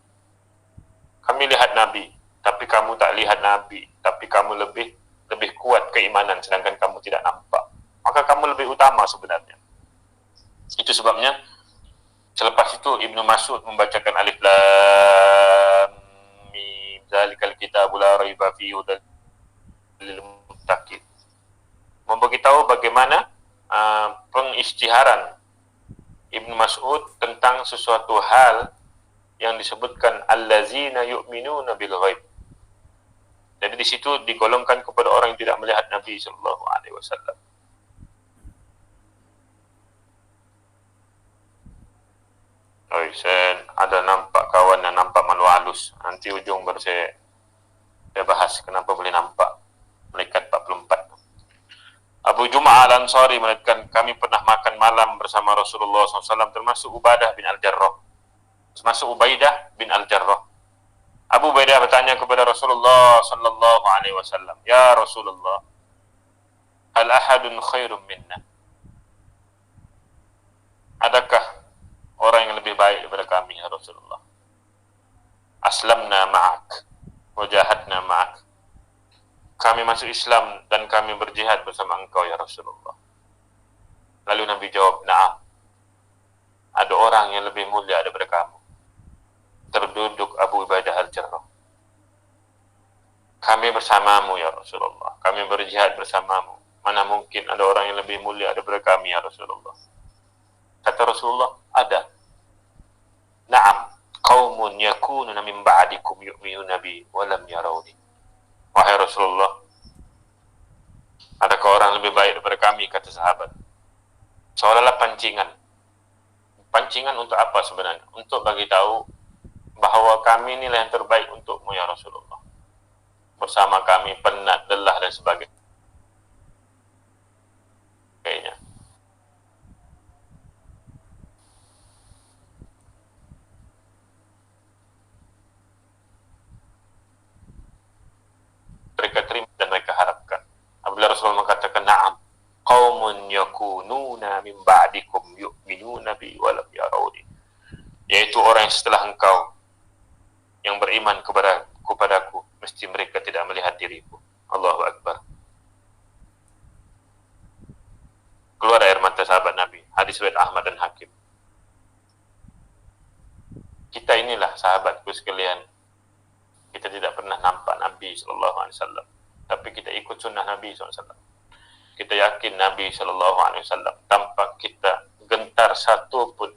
Kami lihat Nabi, tapi kamu tak lihat Nabi, tapi kamu lebih kuat keimanan sedangkan kamu tidak nampak. Maka kamu lebih utama sebenarnya. Itu sebabnya selepas itu Ibnu Mas'ud membacakan Alif Lam Mim Zalikal Kitabu la raiba fihi hudal lil muttaqin. Memberitahu bagaimana pengisytiharan Ibnu Mas'ud tentang sesuatu hal yang disebutkan allazina yu'minuna bil ghaib. Jadi di situ digolongkan kepada orang yang tidak melihat Nabi sallallahu alaihi wasallam. Saya ada nampak kawan yang nampak malu halus. Nanti ujung baru saya bahas kenapa boleh nampak malaikat 44. Abu Jum'ah Al-Ansari mengatakan kami pernah makan malam bersama Rasulullah SAW termasuk Ubaidah bin Al-Jarrah. Abu Ubaidah bertanya kepada Rasulullah sallallahu alaihi wasallam, "Ya Rasulullah, hal ahadun khairum minna?" Adakah orang yang lebih baik daripada kami ya Rasulullah? Aslamna ma'ak wa jahadna ma'ak. Kami masuk Islam dan kami berjihad bersama engkau ya Rasulullah. Lalu Nabi jawab, "Na'am. Ada orang yang lebih mulia daripada kamu." Terduduk Abu Ubaidah Al-Jarrah. Kami bersamamu ya Rasulullah. Kami berjihad bersamamu. Mana mungkin ada orang yang lebih mulia daripada kami ya Rasulullah. Kata Rasulullah, ada. Na'am, qaumun yakununa min ba'dikum yu'minuna bi wa lam yarawni. Wahai Rasulullah, adakah orang lebih baik daripada kami, kata sahabat. Seolah-olah pancingan. Pancingan untuk apa sebenarnya? Untuk bagi tahu bahawa kami inilah yang terbaik untukmu ya Rasulullah. Bersama kami penat, lelah dan sebagainya. Mereka terima dan mereka harapkan. Apabila Rasulullah mengatakan, "Na'am, qaumun yakununa min ba'dikum yu'minuna bi wa lam yarawni." Yaitu orang yang setelah engkau yang beriman kepadaku, mesti mereka tidak melihat diriku. Allahu Akbar. Keluar air mata sahabat Nabi. Hadis riwayat Ahmad dan Hakim. Kita inilah sahabatku sekalian. Kita tidak pernah nampak Nabi SAW, tapi kita ikut sunnah Nabi SAW. Kita yakin Nabi SAW tanpa kita gentar satu pun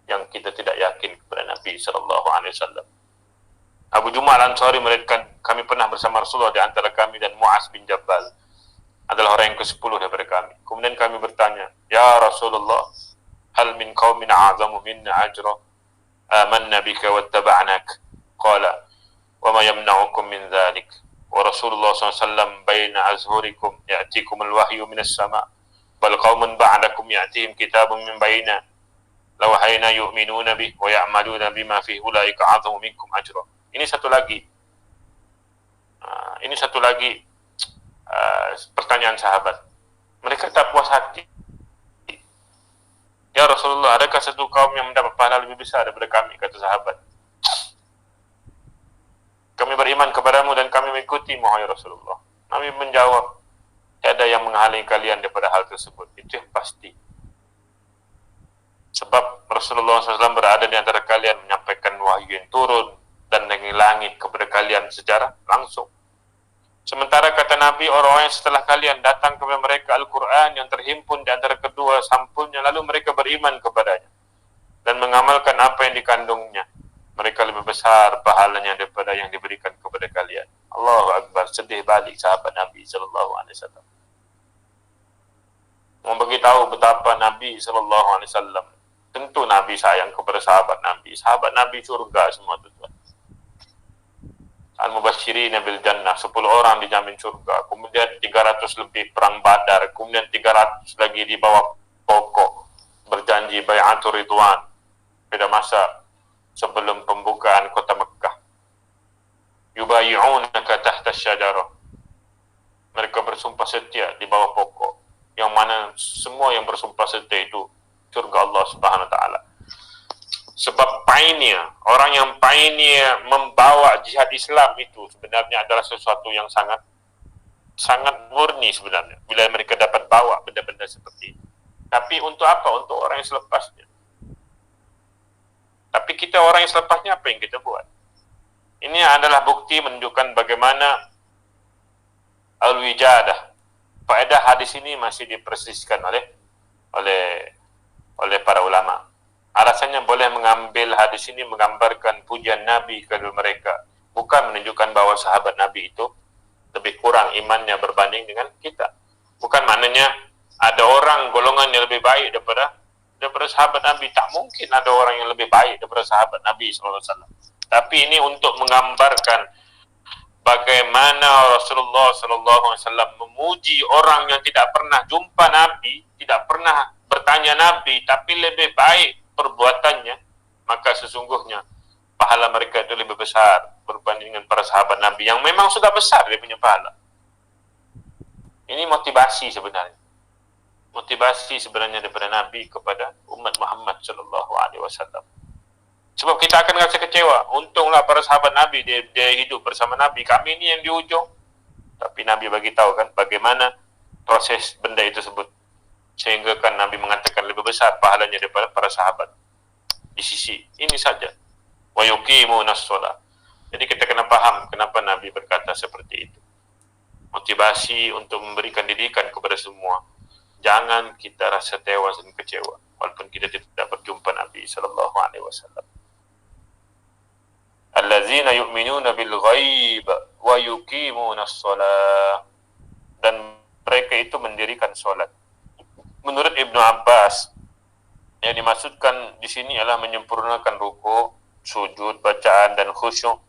yang kita tidak yakin kepada Nabi SAW. Abu Jum'ah Al-Ansari meriwayatkan kami pernah bersama Rasulullah di antara kami dan Mu'az bin Jabal adalah orang yang ke-10 daripada kami. Kemudian kami bertanya, "Ya Rasulullah, hal min qaumin a'zamu minna ajra amanna bika wattaba'nak?" Qala, "Wa ma yamna'ukum min dhalik? Wa Rasulullah SAW baina azhurikum ya'tikum al-wahyu minas sama' bal qaumun ba'dakum ya'tihim kitabun min baina law hayna yu'minuna bih wa ya'maluna bima fihi ulaika 'azamu minkum ajra." Ini satu lagi pertanyaan sahabat. Mereka tak puas hati. "Ya Rasulullah, adakah satu kaum yang mendapat pahala lebih besar daripada kami?" kata sahabat. "Kami beriman kepadamu dan kami mengikutimu, wahai Rasulullah." Nabi menjawab, "Tiada yang menghalangi kalian daripada hal tersebut. Itu yang pasti. Sebab Rasulullah SAW berada di antara kalian menyampaikan wahyu yang turun dan dari langit kepada kalian secara langsung. Sementara kata Nabi, orang-orang yang setelah kalian datang kepada mereka Al-Quran yang terhimpun di antara kedua sampulnya, lalu mereka beriman kepadanya dan mengamalkan apa yang dikandungnya. Mereka lebih besar pahalanya daripada yang diberikan kepada kalian. Allahu Akbar. Sedih balik sahabat Nabi SAW. Memberitahu betapa Nabi SAW. Tentu Nabi sayang kepada sahabat Nabi. Sahabat Nabi surga semua tuan. Al-Mubashir Mubashirina bil jannah, 10 orang dijamin surga, kemudian 300 lebih perang Badar, kemudian 300 lagi di bawah pokok berjanji bai'atul ridwan pada masa sebelum pembukaan kota Mekah. Yubayi'unaka tahta syajarah, mereka bersumpah setia di bawah pokok, yang mana semua yang bersumpah setia itu surga Allah Subhanahu wa taala. Sebab pioneer, orang yang pioneer membawa jihad Islam itu sebenarnya adalah sesuatu yang sangat murni sebenarnya bila mereka dapat bawa benda-benda seperti itu. Tapi untuk apa? Untuk orang yang selepasnya. Tapi kita orang yang selepasnya apa yang kita buat? Ini adalah bukti menunjukkan bagaimana al-wijadah. Faedah hadis ini masih dipersiskan oleh para ulama. Alasannya boleh mengambil hadis ini menggambarkan pujian Nabi kepada mereka, bukan menunjukkan bahwa sahabat Nabi itu lebih kurang imannya berbanding dengan kita. Bukan maknanya ada orang golongan yang lebih baik daripada sahabat Nabi. Tak mungkin ada orang yang lebih baik daripada sahabat Nabi SAW. Tapi ini untuk menggambarkan bagaimana Rasulullah SAW memuji orang yang tidak pernah jumpa Nabi, tidak pernah bertanya Nabi, tapi lebih baik perbuatannya, maka sesungguhnya pahala mereka itu lebih besar berbanding dengan para sahabat Nabi yang memang sudah besar dia punya pahala. Ini motivasi sebenarnya. Motivasi sebenarnya daripada Nabi kepada umat Muhammad sallallahu alaihi wasallam. Sebab kita akan rasa kecewa. Untunglah para sahabat Nabi dia hidup bersama Nabi. Kami ini yang di ujung. Tapi Nabi bagi tahu kan bagaimana proses benda itu tersebut. Sehingga kan Nabi mengatakan lebih besar pahalanya daripada para sahabat di sisi ini saja. Wa yuqimunas shalah. Jadi kita kena faham kenapa Nabi berkata seperti itu. Motivasi untuk memberikan didikan kepada semua. Jangan kita rasa tewas dan kecewa walaupun kita tidak berjumpa Nabi sallallahu alaihi wasallam. Allazina yu'minuna bil ghaib wa yuqimunas shalah, dan mereka itu mendirikan salat. Menurut Ibnu Abbas, yang dimaksudkan di sini adalah menyempurnakan ruku, sujud, bacaan dan khusyuk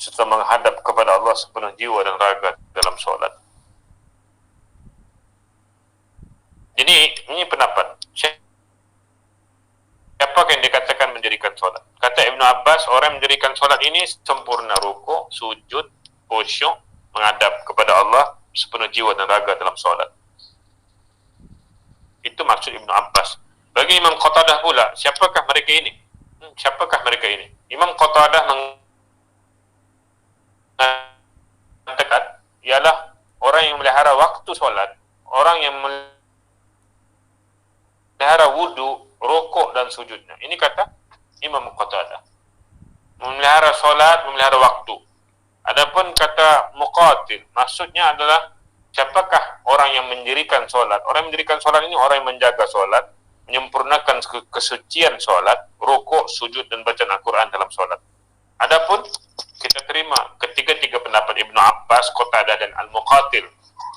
serta menghadap kepada Allah sepenuh jiwa dan raga dalam solat. Jadi ini pendapat. Siapa yang dikatakan mendirikan solat? Kata Ibnu Abbas, orang yang mendirikan solat ini sempurna ruku, sujud, khusyuk, menghadap kepada Allah sepenuh jiwa dan raga dalam solat. Itu maksud Ibnu Abbas. Bagi Imam Qatadah pula, siapakah mereka ini? Siapakah mereka ini? Imam Qatadah mengatakan ialah orang yang melihara waktu solat, orang yang melihara wudu, rukuk dan sujudnya. Ini kata Imam Qatadah. Memelihara solat, memelihara waktu. Adapun kata Muqatil, maksudnya adalah siapakah orang yang mendirikan solat? Orang yang mendirikan solat ini orang yang menjaga solat, menyempurnakan kesucian solat, rukuk, sujud dan bacaan Al-Quran dalam solat. Adapun kita terima ketiga-tiga pendapat Ibnu Abbas, Qatadah dan Al-Muqatil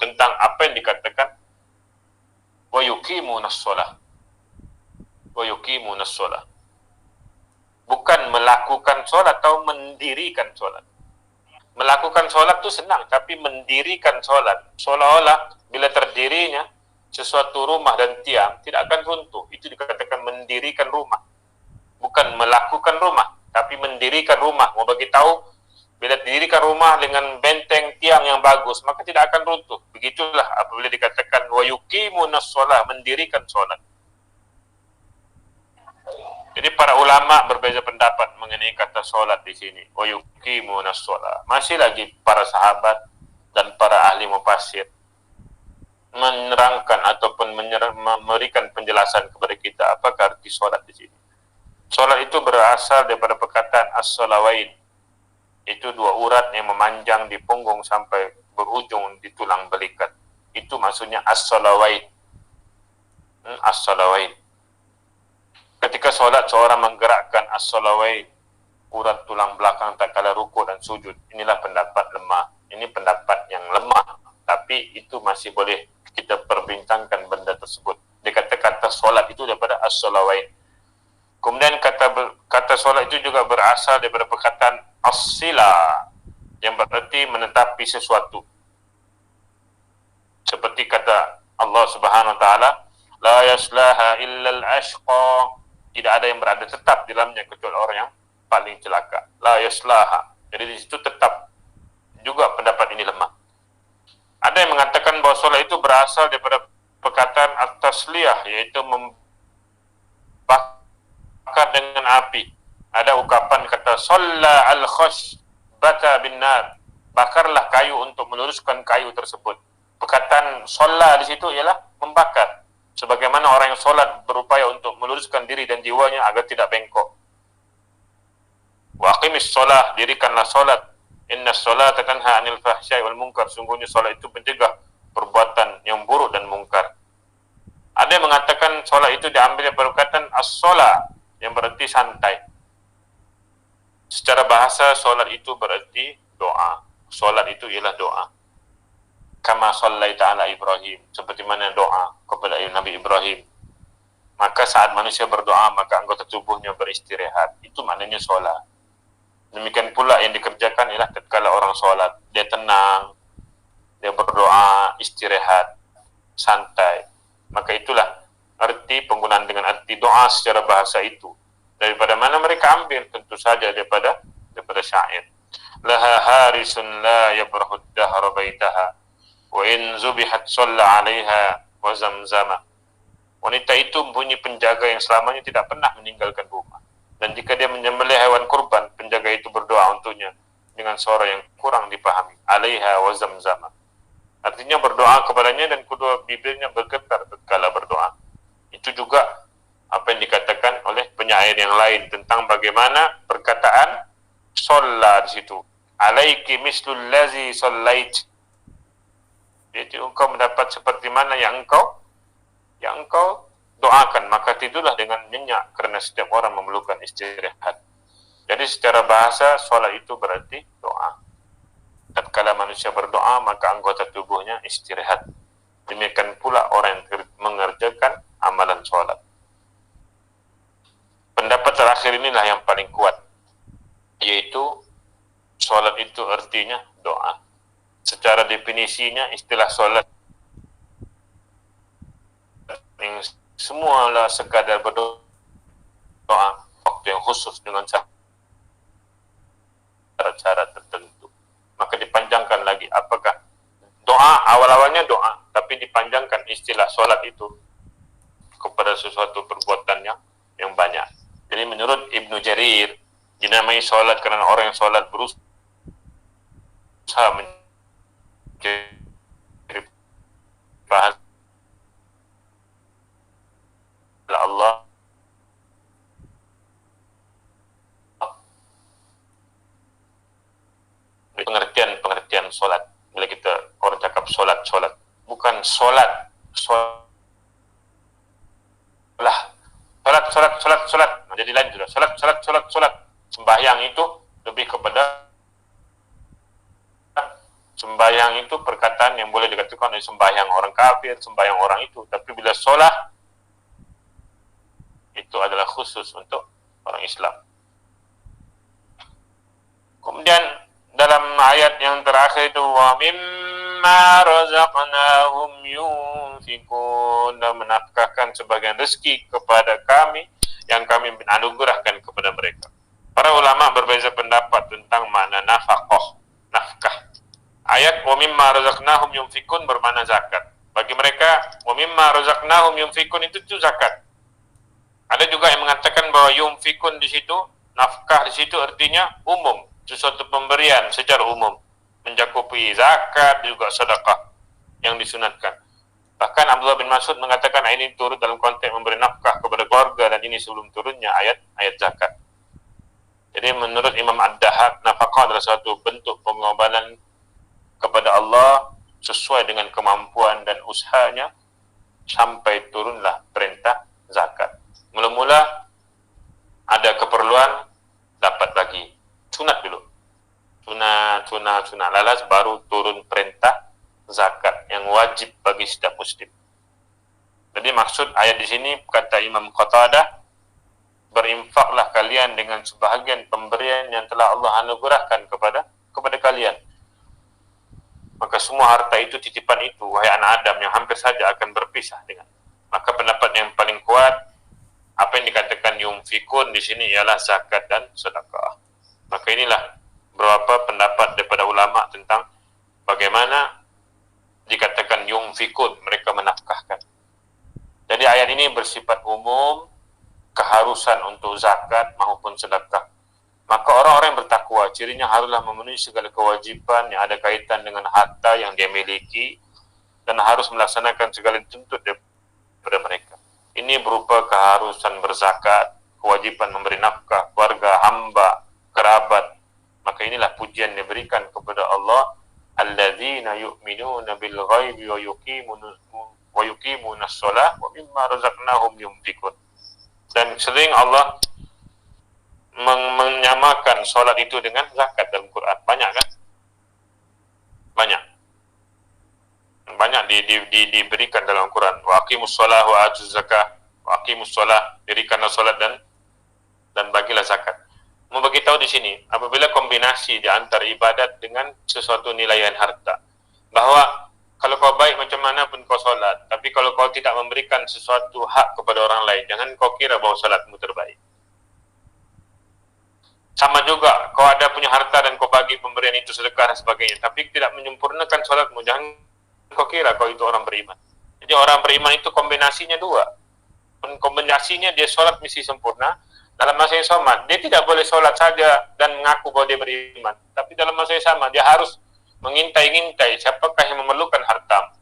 tentang apa yang dikatakan wa yuqimunas shalah. Wa yuqimunas shalah. Bukan melakukan solat atau mendirikan solat. Melakukan solat itu senang, tapi mendirikan solat seolah-olah bila terdirinya sesuatu rumah dan tiang tidak akan runtuh. Itu dikatakan mendirikan rumah. Bukan melakukan rumah, tapi mendirikan rumah. Mau bagi tahu, bila didirikan rumah dengan benteng tiang yang bagus, maka tidak akan runtuh. Begitulah apabila dikatakan wa yuqimunas shalah, mendirikan solat. Jadi para ulama berbeza pendapat mengenai kata solat di sini. Wa yuqimunas shalah. Masih lagi para sahabat dan para ahli mufassir menerangkan ataupun memberikan penjelasan kepada kita apa arti solat di sini. Solat itu berasal daripada perkataan as-salawain. Itu dua urat yang memanjang di punggung sampai berujung di tulang belikat. Itu maksudnya as-salawain. As-salawain. Ketika solat seorang menggerakkan as-salawain, urat tulang belakang tak kala rukuk dan sujud. Inilah pendapat lemah. Ini pendapat yang lemah, tapi itu masih boleh kita perbincangkan benda tersebut. Dikata-kata solat itu daripada as-salawain. Kemudian kata solat itu juga berasal daripada perkataan as-sila, yang berarti menetapi sesuatu. Seperti kata Allah Subhanahu wa taala, la yaslaha illal ashqa. Tidak ada yang berada tetap di dalamnya kecuali orang yang paling celaka. La yaslaha. Jadi di situ tetap juga pendapat ini lemah. Ada yang mengatakan bahwa solat itu berasal daripada perkataan at-tasliyah, yaitu membakar dengan api. Ada ucapan kata salla al-khash bata bin nar. Bakarlah kayu untuk meluruskan kayu tersebut. Perkataan solat di situ ialah membakar. Sebagaimana orang yang solat berupaya untuk meluruskan diri dan jiwanya agar tidak bengkok. Wa aqimis solah, dirikanlah solat. Inna sholata tanha 'anil fahsya'i wal munkar. Sungguhnya solat itu mencegah perbuatan yang buruk dan mungkar. Ada yang mengatakan solat itu diambil dari perkataan as-sholah yang berarti santai. Secara bahasa solat itu berarti doa. Solat itu ialah doa. Kama shallaita ala Ibrahim, seperti mana doa kepada Nabi Ibrahim. Maka saat manusia berdoa, maka anggota tubuhnya beristirahat. Itu maknanya solat. Demikian pula yang dikerjakan ialah tatkala orang solat, dia tenang, dia berdoa, istirahat, santai. Maka itulah arti penggunaan dengan arti doa secara bahasa itu. Daripada mana mereka ambil? Tentu saja daripada syair. Laha harisun la yabrahud dahra baitaha wa in zubihat shalla 'alaiha wa zamzama. Wanita itu mempunyai penjaga yang selamanya tidak pernah meninggalkan rumah. Dan jika dia menyembelih hewan kurban, penjaga itu berdoa untuknya dengan suara yang kurang dipahami. 'Alaiha wa zamzama. Artinya berdoa kepadanya dan kedua bibirnya bergetar tatkala berdoa. Itu juga apa yang dikatakan oleh penyair yang lain tentang bagaimana perkataan sholla di situ. Alaiki mislul lazi shallait. Jadi engkau mendapat seperti mana yang engkau doakan, maka tidurlah dengan nyenyak karena setiap orang memerlukan istirahat. Jadi secara bahasa sholat itu berarti doa. Tatkala manusia berdoa, maka anggota tubuhnya istirahat. Demikian pula orang yang mengerjakan amalan sholat. Pendapat terakhir inilah yang paling kuat, yaitu sholat itu artinya doa. Secara definisinya, istilah sholat yang semualah sekadar berdoa, waktu yang khusus dengan cara-cara tertentu. Maka dipanjangkan lagi, apakah doa awal-awalnya doa, tapi dipanjangkan istilah sholat itu kepada sesuatu perbuatan yang banyak. Jadi menurut Ibnu Jarir, dinamai sholat karena orang yang sholat berusaha mencari pahala Allah pengertian solat. Bila kita orang cakap solat bukan solat jadi lain sudah. Solat sembahyang itu lebih kepada sembahyang itu perkataan yang boleh dikatakan oleh sembahyang orang kafir, sembahyang orang itu. Tapi bila solat itu adalah khusus untuk orang Islam. Kemudian dalam ayat yang terakhir itu wa mimma razaqnahum yunfikun, dan menafkahkan sebagian rezeki kepada kami yang kami anugerahkan kepada mereka. Para ulama berbeza pendapat tentang makna nafkah. Ayat wa mimma razaqnahum yunfikun bermakna zakat. Bagi mereka wa mimma razaqnahum yunfikun itu zakat. Ada juga yang mengatakan bahwa yunfikun di situ, nafkah di situ artinya umum, sesuatu pemberian secara umum, mencakupi zakat juga sedekah yang disunatkan. Bahkan Abdullah bin Mas'ud mengatakan ini turut dalam konteks memberi nafkah kepada keluarga, dan ini sebelum turunnya ayat zakat. Jadi menurut Imam Ad-Dahhak, nafkah adalah suatu bentuk pengorbanan kepada Allah sesuai dengan kemampuan dan usahanya sampai turunlah perintah zakat. Mula-mula ada keperluan, dapat lagi sunat dulu, sunat lalas, baru turun perintah zakat yang wajib bagi setiap muslim. Jadi maksud ayat di sini kata Imam Qatadah, berinfaklah kalian dengan sebahagian pemberian yang telah Allah anugerahkan kepada kalian. semua harta itu titipan itu, wahai anak Adam, yang hampir saja akan berpisah dengan. Maka pendapat yang paling kuat, apa yang dikatakan yunfikun di sini ialah zakat dan sedekah. Maka inilah beberapa pendapat daripada ulama tentang bagaimana dikatakan yunfikun, mereka menafkahkan. Jadi ayat ini bersifat umum, keharusan untuk zakat maupun sedekah. Maka orang-orang yang bertakwa, cirinya haruslah memenuhi segala kewajiban yang ada kaitan dengan harta yang dia miliki dan harus melaksanakan segala dituntut daripada mereka. Ini berupa keharusan berzakat, kewajiban memberi nafkah, keluarga, hamba, kerabat. Maka inilah pujian yang diberikan kepada Allah, alladzina yu'minuna bil ghaibi wa yuqimuna shalah wa mimma razaqnahum yunfikun. Dan sering Allah menyamakan solat itu dengan zakat dalam Quran. Banyak kan? Banyak diberikan dalam Quran. Wa aqimus shalah wa atuz zakah. Wa aqimus shalah, dirikanlah solat dan bagilah zakat. Mau bagi tahu di sini, apabila kombinasi di antara ibadat dengan sesuatu nilaian harta, bahwa kalau kau baik macam mana pun kau solat, tapi kalau kau tidak memberikan sesuatu hak kepada orang lain, jangan kau kira bahawa solatmu terbaik. Sama juga, kau ada punya harta dan kau bagi pemberian itu sedekah dan sebagainya, tapi tidak menyempurnakan solatmu, jangan kau kira kau itu orang beriman. Jadi orang beriman itu kombinasinya dua. Kombinasinya dia solat mesti sempurna, dalam masa yang sama, dia tidak boleh solat saja dan mengaku bahwa dia beriman. Tapi dalam masa yang sama, dia harus mengintai-intai siapakah yang memerlukan harta.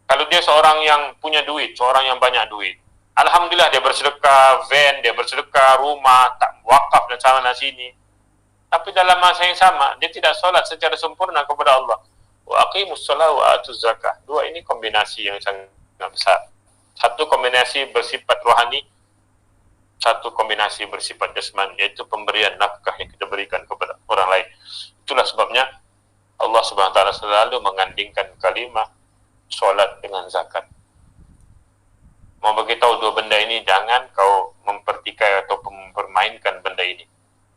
Kalau dia seorang yang punya duit, seorang yang banyak duit, alhamdulillah dia bersedekah van, dia bersedekah rumah, tak wakaf dan sana sini. Tapi dalam masa yang sama, dia tidak solat secara sempurna kepada Allah. Wa aqimus shalah wa atuz zakah. Dua ini kombinasi yang sangat besar. Satu kombinasi bersifat rohani, satu kombinasi bersifat jasmani, yaitu pemberian nafkah yang kita berikan kepada orang lain. Itulah sebabnya Allah Subhanahu wa taala selalu mengandingkan kalimah solat dengan zakat. Mau beritahu dua benda ini, jangan kau mempertikai atau mempermainkan benda ini.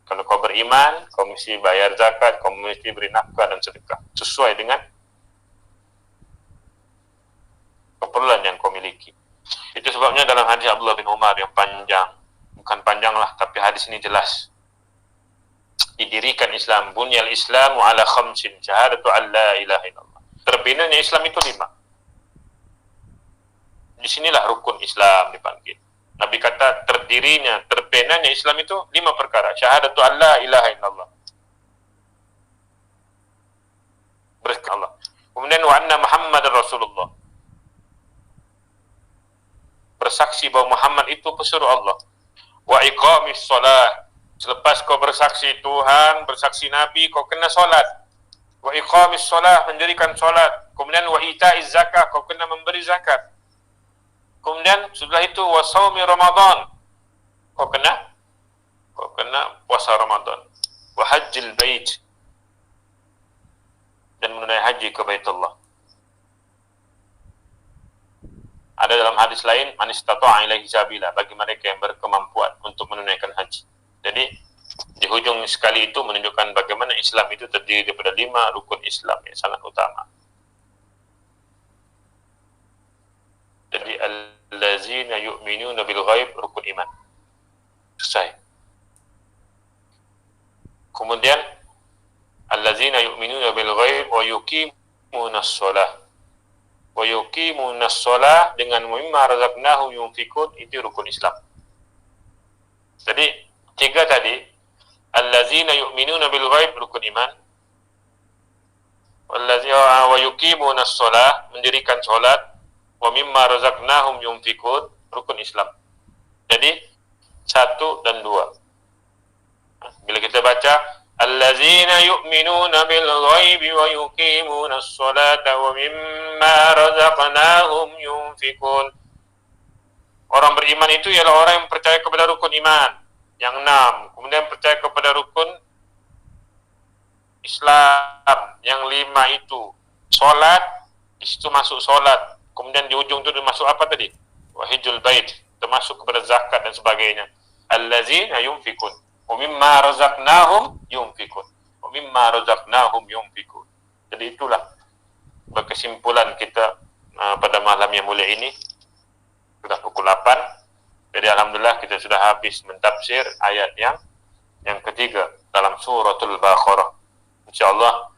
Kalau kau beriman, kau mesti bayar zakat, kau mesti beri nafkah dan sedekah sesuai dengan keperluan yang kau miliki. Itu sebabnya dalam hadis Abdullah bin Umar yang panjang, bukan panjang lah, tapi hadis ini jelas. Didirikan Islam, bunyal Islamu ala khamsin, syahadatu an la ilaha illallah. Terbinanya Islam itu 5. Di sinilah rukun Islam dipanggil. Nabi kata terbinanya Islam itu 5 perkara. Syahadatu an la ilaha illallah. Allah. Kemudian wa anna Muhammadar Rasulullah. Bersaksi bahawa Muhammad itu pesuruh Allah. Wa iqamis solah. Selepas kau bersaksi Tuhan, bersaksi Nabi, kau kena solat. Wa iqamis solah, mendirikan solat. Kemudian wa ita'iz zakah, kau kena memberi zakat. Kemudian setelah itu wa saumi Ramadan, kau kena puasa Ramadan. Wa hajjil bait, dan menunaikan haji ke Baitullah. Ada dalam hadis lain, man istata'a ilaihi sabila, bagi mereka yang berkemampuan untuk menunaikan haji. Jadi di hujung sekali itu menunjukkan bagaimana Islam itu terdiri daripada 5 rukun Islam yang sangat utama. Jadi allazina yu'minuna bil ghaib, rukun iman. Selesai. Kemudian allazina yu'minuna bil ghaib wa yuqimunas shalah. Wa yuqimunas shalah dengan mimma razaqnahum yunfikun, itu rukun Islam. Jadi 3 tadi, allazina yu'minuna bil ghaib, rukun iman. Wallazina wa yuqimunas shalah, mendirikan salat. Wa mimma razaqnahum yunfikun, rukun Islam. Jadi 1 dan 2. Bila kita baca allazina yu'minuna bil ghaibi wa yuqimunas salata wa mimma razaqnahum yunfikun. Orang beriman itu ialah orang yang percaya kepada rukun iman yang 6, kemudian percaya kepada rukun Islam yang 5 itu. Solat, di situ masuk solat. Kemudian di ujung itu masuk apa tadi? Wahijul bait, termasuk kepada zakat dan sebagainya. Allazina yunfikun wa mimma razaqnahum yunfikun. Wa mimma razaqnahum yunfikun. Jadi itulah berkesimpulan kita pada malam yang mulia ini. Sudah pukul 8. Jadi alhamdulillah kita sudah habis mentafsir ayat yang ketiga dalam suratul Baqarah. Insyaallah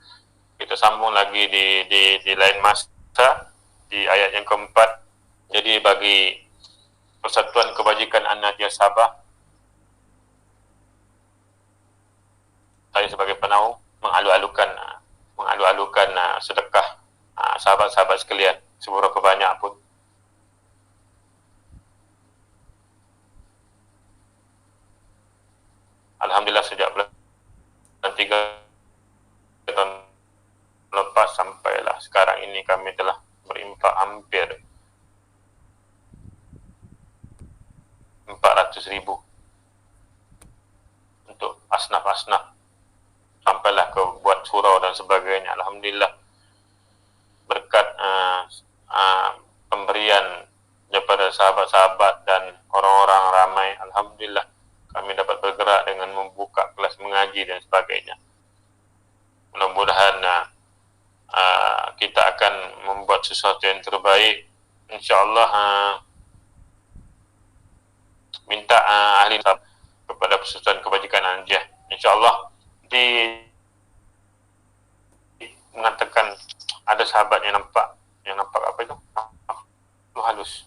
kita sambung lagi di lain masa di ayat yang keempat. Jadi bagi Persatuan Kebajikan An-Najiyah Sabah, saya sebagai penaung mengalu-alukan sedekah sahabat-sahabat sekalian seberapa banyak pun. Alhamdulillah sejak bulan 3 tahun lepas sampailah sekarang ini kami telah berinfak hampir 400,000 untuk asnaf-asnaf, sampailah ke buat surau dan sebagainya. Alhamdulillah berkat pemberian daripada sahabat-sahabat dan orang-orang ramai, alhamdulillah kami dapat bergerak dengan membuka kelas mengaji dan sebagainya. Mudah-mudahan kita akan membuat sesuatu yang terbaik. InsyaAllah minta ahli kepada Persatuan Kebajikan An-Najiyah. InsyaAllah mengatakan ada sahabat yang nampak apa itu? Makhluk halus.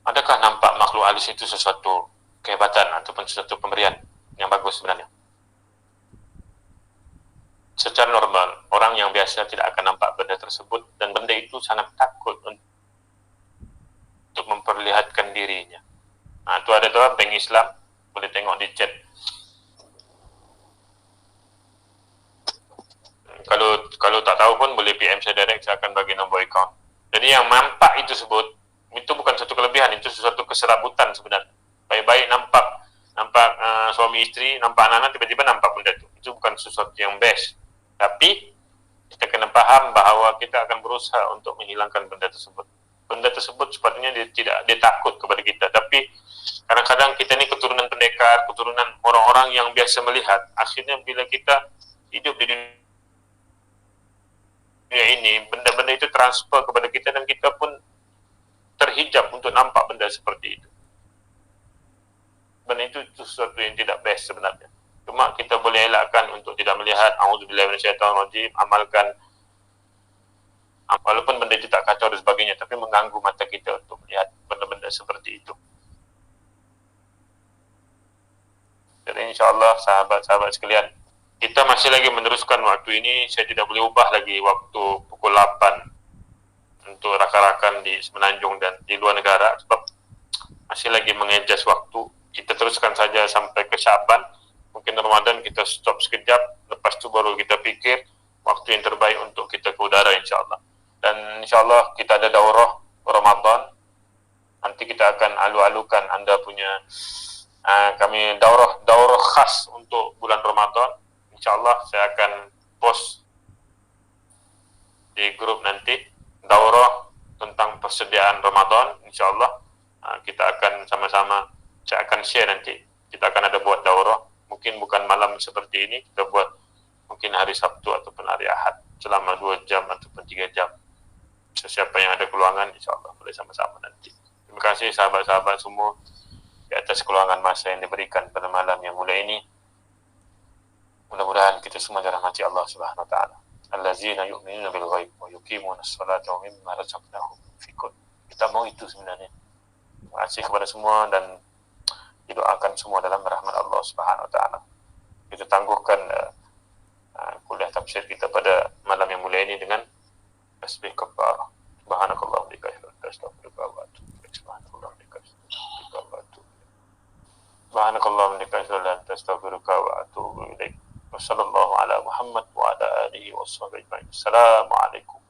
Adakah nampak makhluk halus itu sesuatu kehebatan ataupun sesuatu pemberian yang bagus sebenarnya? Secara normal, orang yang biasa tidak akan nampak benda tersebut dan benda itu sangat takut untuk memperlihatkan dirinya. Itu ada tuh Bank Islam, boleh tengok di chat. Kalau tak tahu pun boleh PM saya direct, saya akan bagi nombor account. Jadi yang nampak itu bukan satu kelebihan, itu sesuatu keserabutan sebenarnya. Baik-baik nampak suami istri, nampak anak-anak, tiba-tiba nampak benda itu. Itu bukan sesuatu yang best. Tapi kita kena faham bahawa kita akan berusaha untuk menghilangkan benda tersebut. Benda tersebut sepatutnya dia takut kepada kita. Tapi kadang-kadang kita ni keturunan pendekar, keturunan orang-orang yang biasa melihat. Akhirnya bila kita hidup di dunia ini, benda-benda itu transfer kepada kita dan kita pun terhijab untuk nampak benda seperti itu. Benda itu sesuatu yang tidak best sebenarnya. Cuma kita boleh elakkan untuk tidak melihat. A'udzubillahi minasyaitonirrajim. Amalkan, walaupun benda itu tak kacau dan sebagainya, tapi mengganggu mata kita untuk melihat benda-benda seperti itu. Jadi insyaAllah sahabat-sahabat sekalian, kita masih lagi meneruskan waktu ini. Saya tidak boleh ubah lagi waktu pukul 8 untuk rakan-rakan di Semenanjung dan di luar negara sebab masih lagi mengadjust waktu. Kita teruskan saja sampai ke Syaban. Mungkin Ramadan kita stop sekejap, lepas tu baru kita fikir waktu yang terbaik untuk kita ke udara insyaAllah. Dan insyaAllah kita ada daurah Ramadan. Nanti kita akan alu-alukan anda punya kami daurah khas untuk bulan Ramadan. InsyaAllah saya akan post di grup nanti daurah tentang persediaan Ramadan. InsyaAllah kita akan sama-sama, saya akan share nanti. Kita akan ada buat daurah, mungkin bukan malam seperti ini, kita buat mungkin hari Sabtu ataupun hari Ahad selama 2 jam ataupun 3 jam. Sesiapa yang ada keluangan insyaAllah boleh sama-sama nanti. Terima kasih sahabat-sahabat semua di atas keluangan masa yang diberikan pada malam yang mulia ini. Mudah-mudahan kita semua dirahmati Allah Subhanahu wa taala. Allazina yu'minuna bil ghaib wa yuqimuna as-salata wa mimma razaqnahum yunfiqun. Kita mau itu sebenarnya. Terima kasih kepada semua dan didoakan semua dalam rahmat Allah Subhanahu wa taala. Kita tangguhkan kuliah tafsir kita pada malam yang mulia ini dengan tasbih kafarah. Subhanakallahumma wa bihamdika astaghfiruka wa atubu ilaik. Subhanakallahumma wa bihamdika astaghfiruka wa atubu ilaik. Wassallallahu ala Muhammad wa ala alihi washabbihi ajma'in. Assalamualaikum